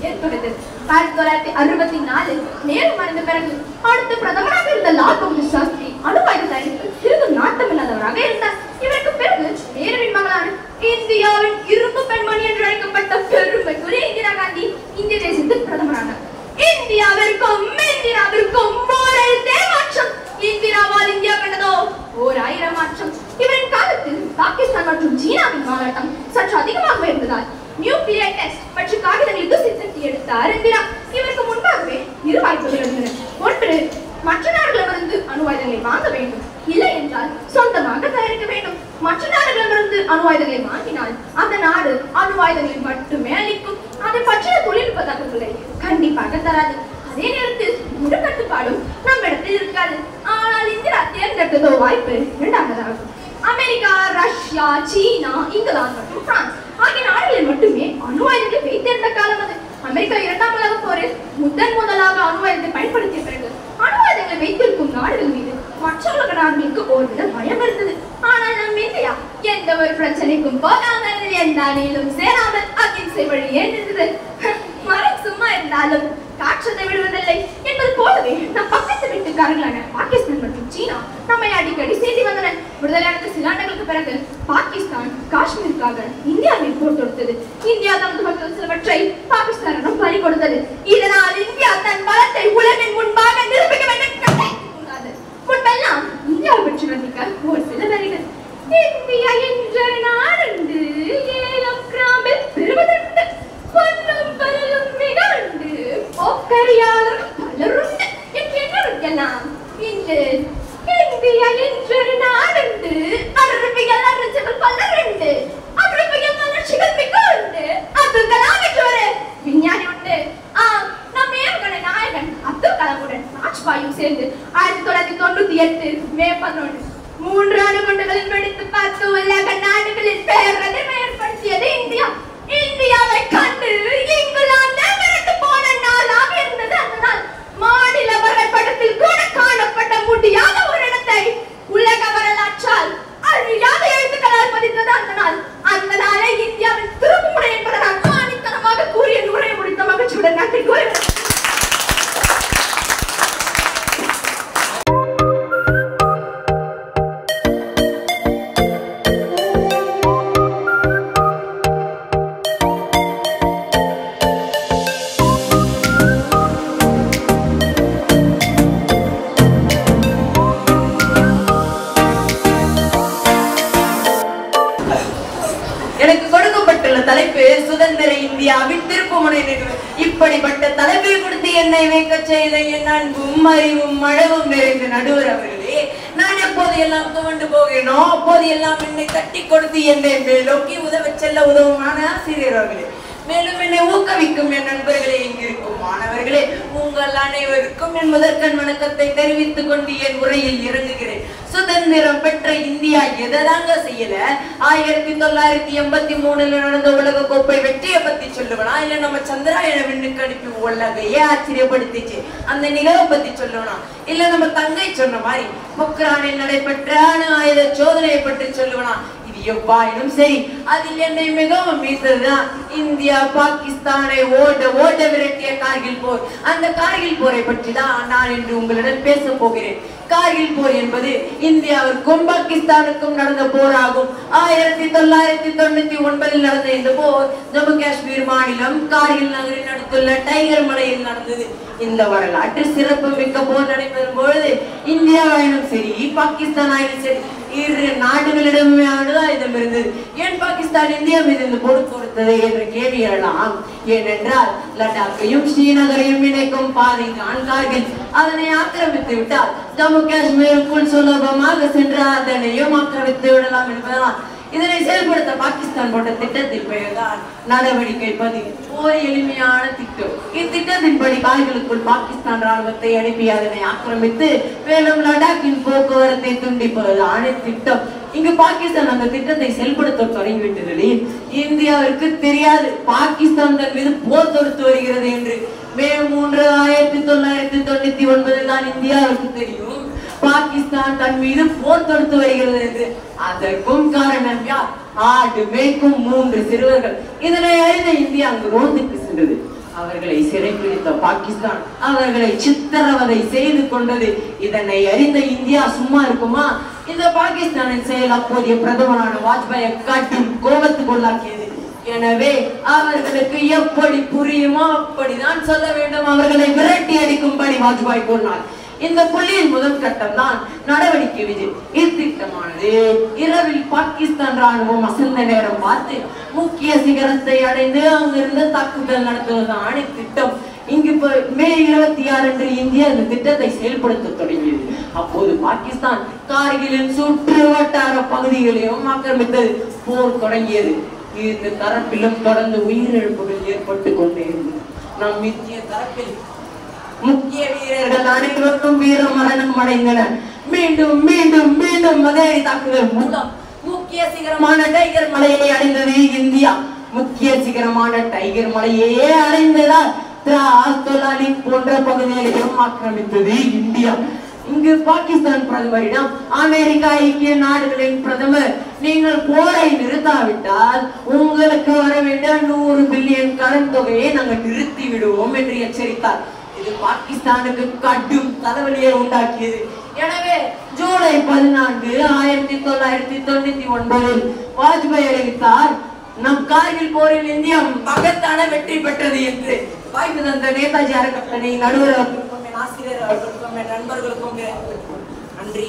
ஏற்பட்டது. 1964 நேரு மறைந்த பிறகு அடுத்த பிரதமராக இருந்த லால் பகதூர் சாஸ்திரி அணுவாயுத தயாரிப்பில் சிறிது நாட்டமில்லாதவராக இருந்தார். இவருக்கு பிறகு நேருவின் மகளான இந்தியாவின் இரும்பு பெண்மணி என்று அழைக்கப்பட்ட பெருமைக்குரிய இந்திரா காந்தி இந்திய தேசத்தில் பிரதமரானார். இந்தியாவிற்கும் மாற்றம். இந்திராவால் இந்தியா கண்டதோ 1000 மாற்றம். இவரின் காலத்தில் பாகிஸ்தான் மற்றும் சீனாவின் மாநாட்டம் சற்று அதிகமாக இருந்ததால் நியூக்ளியர் டெஸ்ட் மற்றும் காகிதங்களுக்கு சித்தத்தை எடுத்தார் இந்திரா. இவருக்கு முன்பாகவே 2 வாய்ப்புகள் இருந்தன. ஒன்று, மற்ற நாடுகளிடமிருந்து அணுவாயுதங்களை வாங்க வேண்டும், இல்லை என்றால் சொந்தமாக தயாரிக்க வேண்டும். மற்ற நாடுகளிடமிருந்து அணுவாயுதங்களை வாங்கினால் அந்த நாடு அணுவாயுதங்களை மட்டுமே அளிக்கும். அதை பற்றிய தொழில்நுட்ப தகவல்களை கண்டிப்பாக தராது. அதே நேரத்தில் முழு கட்டுப்பாடும் நம்மிடத்தில் இருக்காது. ஆனால் இந்தியா தேர்ந்தெடுத்ததோ வாய்ப்பு 2ஆவதாகும். அமெரிக்கா, ரஷ்யா, சீனா, இங்கிலாந்து மற்றும் பிரான்ஸ் ஆகிய நாடுகளில் மட்டுமே அணுவாயுதங்களை வைத்திருந்த காலம் அது. அமெரிக்கா 2ஆம் உலகப் போரில் முதலாக அணுவாயுதத்தை பயன்படுத்திய பிறகு அணுவாயுதங்களை வைத்திருக்கும் நாடுகள் மீது மற்ற உலக நாடுகளுக்கு ஒருவித பயம் இருந்தது. ஆனால் நம் இந்தியா எந்த ஒரு பிரச்சனைக்கும் போகாமல் எந்த அணியிலும் சேராமல் அகிம்சை வழியே நின்றது. மரம் சும்மா இருந்தாலும் காற்றத்தை விடுவதில்லை என்பது போலவே நம் பக்கத்து வீட்டுக்காரர்களான பாகிஸ்தான் மற்றும் சீனா நம்மை அடிக்கடி செய்தி வந்தனர். விடுதலையான சில ஆண்டுகளுக்கு பிறகு பாகிஸ்தான் காஷ்மீருக்காக இந்தியாவில் போர் தொடுத்தது. இந்தியா தனது மக்கள் சிலவற்றை பாகிஸ்தானிடம் பறி கொடுத்தது. இதனால் இந்தியா தன் பலத்தை உலகின் முன்பாக நிரூபிக்க வேண்டும். முன்பெல்லாம் இந்தியாவை பற்றி வர்ணிக்க ஒரு சில வரிகள். இந்தியா என்ற நாடுண்டு, ஏலம் கிராமில் பெறுவதுண்டு, பொன்னும் பரலும் மிகண்டு, போக்கரியாளரும் பலருண்டு என்று எண்ணலாம். இன்று இந்தியா என்ற நாடுண்டு, அறிவியல் அறிஞர்கள் பலருண்டு, அறிவியல் வளர்ச்சிகள் மிக உண்டு, அது சுதந்திர இந்தியாவின் திருப்புமுனை நிகழ்வு. இப்படிப்பட்ட தலைப்பை கொடுத்து என்னை வைக்க செய்த என் அன்பும் அறிவும் அளவும் நிறைந்த நடுவர் அவர்களே, நான் எப்போது எல்லாம் துவண்டு போகிறேனோ அப்போது எல்லாம் என்னை தட்டி கொடுத்து என்னை மேலோக்கி உதவ செல்ல உதவுமான ஆசிரியர் அவர்களே, மேலும் என்னை ஊக்குவிக்கும் என் நண்பர்களே, இங்கிருக்கும் மாணவர்களே, உங்கள் அனைவருக்கும் என் முதற்கண் வணக்கத்தை தெரிவித்துக் கொண்டு என் உரையில் இறங்குகிறேன். சுதந்திரம் பெற்ற இந்தியா எதாங்க செய்யல? 1983 நடந்த உலக கோப்பை வெற்றியை பத்தி சொல்லுவனா, இல்ல நம்ம சந்திராயன விண்ணுக்கு அனுப்பி உலகையே ஆச்சரியப்படுத்திச்சு அந்த நிகழ்வை பத்தி சொல்லுவனா, இல்ல நம்ம தங்கை சொன்ன மாதிரி பொக்ரானில் நடைபெற்ற அணு ஆயுத சோதனையை பற்றி சொல்லுவனா? எவ்வாயினும் சரி, அதில் என்னை மிகவும் மீட்டதுதான் இந்தியா பாகிஸ்தானை ஓட விரட்டிய கார்கில் போர். அந்த கார்கில் போரை பற்றி தான் நான் இன்று உங்களிடம் பேச போகிறேன். கார்கில் போர் என்பது இந்தியாவிற்கும் பாகிஸ்தானுக்கும் நடந்த போராகும். 1999 நடந்த இந்த போர் ஜம்மு காஷ்மீர் மாநிலம் கார்கில் நகரில் அடுத்துள்ள டைகர் மலையில் நடந்தது. இந்த வரலாற்று சிறப்பு மிக்க போர் நடைபெறும் பொழுது இந்தியாவாயினும் சரி பாகிஸ்தான் ஆயினும் சரி இரு நாடுகளிடமே ஆயுதம் இருந்தது. ஏன் பாகிஸ்தான் இந்தியா மீது இந்த போர் தொடுத்தது என்ற கேள்வி எழலாம். ஏனென்றால் லடாக்கையும் ஸ்ரீநகரையும் இணைக்கும் பாதை தான் கார்கில். அதனை ஆக்கிரமித்து விட்டால் ஜம்மு காஷ்மீருக்குள் சுலபமாக சென்று அதனையும் ஆக்கிரமித்து விடலாம் என்பதால் இதனை செயல்படுத்த பாகிஸ்தான் போட்ட திட்டத்தின் பெயர்தான் நடவடிக்கை 10. ஒரு எளிமையான திட்டம். இத்திட்டத்தின்படி கார்கிலுக்குள் பாகிஸ்தான் ராணுவத்தை அனுப்பி அதனை ஆக்கிரமித்து மேலும் லடாக்கின் போக்குவரத்தை துண்டிப்பதுதான் திட்டம். இங்கு பாகிஸ்தான் அந்த திட்டத்தை செயல்படுத்த தொடங்கிவிட்டது. இந்தியாவிற்கு தெரியாது பாகிஸ்தான் தன் மீது போர் தொடுத்து வருகிறது என்று. மே 3, 1999 தான் இந்தியாவிற்கு தெரியும் பாகிஸ்தான் தன் மீது போர் தொடுத்து வருகிறது என்று. அதற்கும் காரணம் யார்? ஆடு மேய்க்கும் 3 சிறுவர்கள். இதனை அறிந்த இந்தியா அங்கு ரோந்துக்கு சென்றது. அவர்களை சிறைப்பிடித்த பாகிஸ்தான் அவர்களை சித்திரவதை செய்து கொண்டது. இதனை அறிந்த இந்தியா சும்மா இருக்குமா? இந்த பாகிஸ்தானின் செயல் அப்போதைய பிரதமரான வாஜ்பாயை கடும் கோபத்துக்குள்ளாக்கியது. எனவே அவர்களுக்கு எப்படி புரியுமோ அப்படிதான் சொல்ல வேண்டும். அவர்களை விரட்டி அடிக்கும்படி வாஜ்பாய் கூறினார். இந்த புள்ளியின் முதல் கட்டம் தான் நடவடிக்கை விஜய். இத்திட்டமானது இரவில் பாகிஸ்தான் ராணுவம் அசந்த நேரம் பார்த்து முக்கிய சிகரத்தை அடைந்து அங்கிருந்து தாக்குதல் நடத்துவதுதான் இத்திட்டம். இங்கு மே 26 இந்தியா இந்த திட்டத்தை செயல்படுத்த தொடங்கியது. அப்போது பாகிஸ்தான் கார்கிலின் சுற்று வட்டார பகுதிகளையும் ஆக்கிரமித்தது. போர் தொடங்கியது. இந்த தரப்பிலும் தொடர்ந்து உயிரிழப்புகள் ஏற்பட்டு கொண்டே இருந்தது. நம் இந்திய தரப்பில் முக்கிய வீரர்கள் அனைவருக்கும் வீர மரணம் அடைந்தனர். மீண்டும் மீண்டும் மீண்டும் மதேரி தாக்குதல் மூலம் முக்கிய சிகரமான டைகர் மலையை அடைந்தது இந்தியா. முக்கிய சிகரமான டைகர் மலையே அடைந்ததால் திராஸ் தொலாலி போன்ற பகுதிகளையும் ஆக்கிரமித்தது இந்தியா. இங்கு பாகிஸ்தான் பிரதமரிடம் அமெரிக்கா ஐக்கிய நாடுகளின் பிரதமர், நீங்கள் போரை நிறுத்தாவிட்டால் உங்களுக்கு வர வேண்டிய 100 பில்லியன் கடன் தொகையை நாங்கள் நிறுத்தி விடுவோம் என்று எச்சரித்தார். இது பாகிஸ்தானுக்கு கடும் தலைவலியை உண்டாக்கியது. எனவே ஜூலை 14, 1999 வாஜ்பாய் அறிவித்தார், நம் கார்கில் போரில் இந்தியா மகத்தான வெற்றி பெற்றது என்று. வாய்ப்பு தந்த நேதாஜி அறக்கட்டளை நடுவர் அவர்களுக்கும் ஆசிரியர் அவர்களுக்கும் நண்பர்களுக்கும் நன்றி.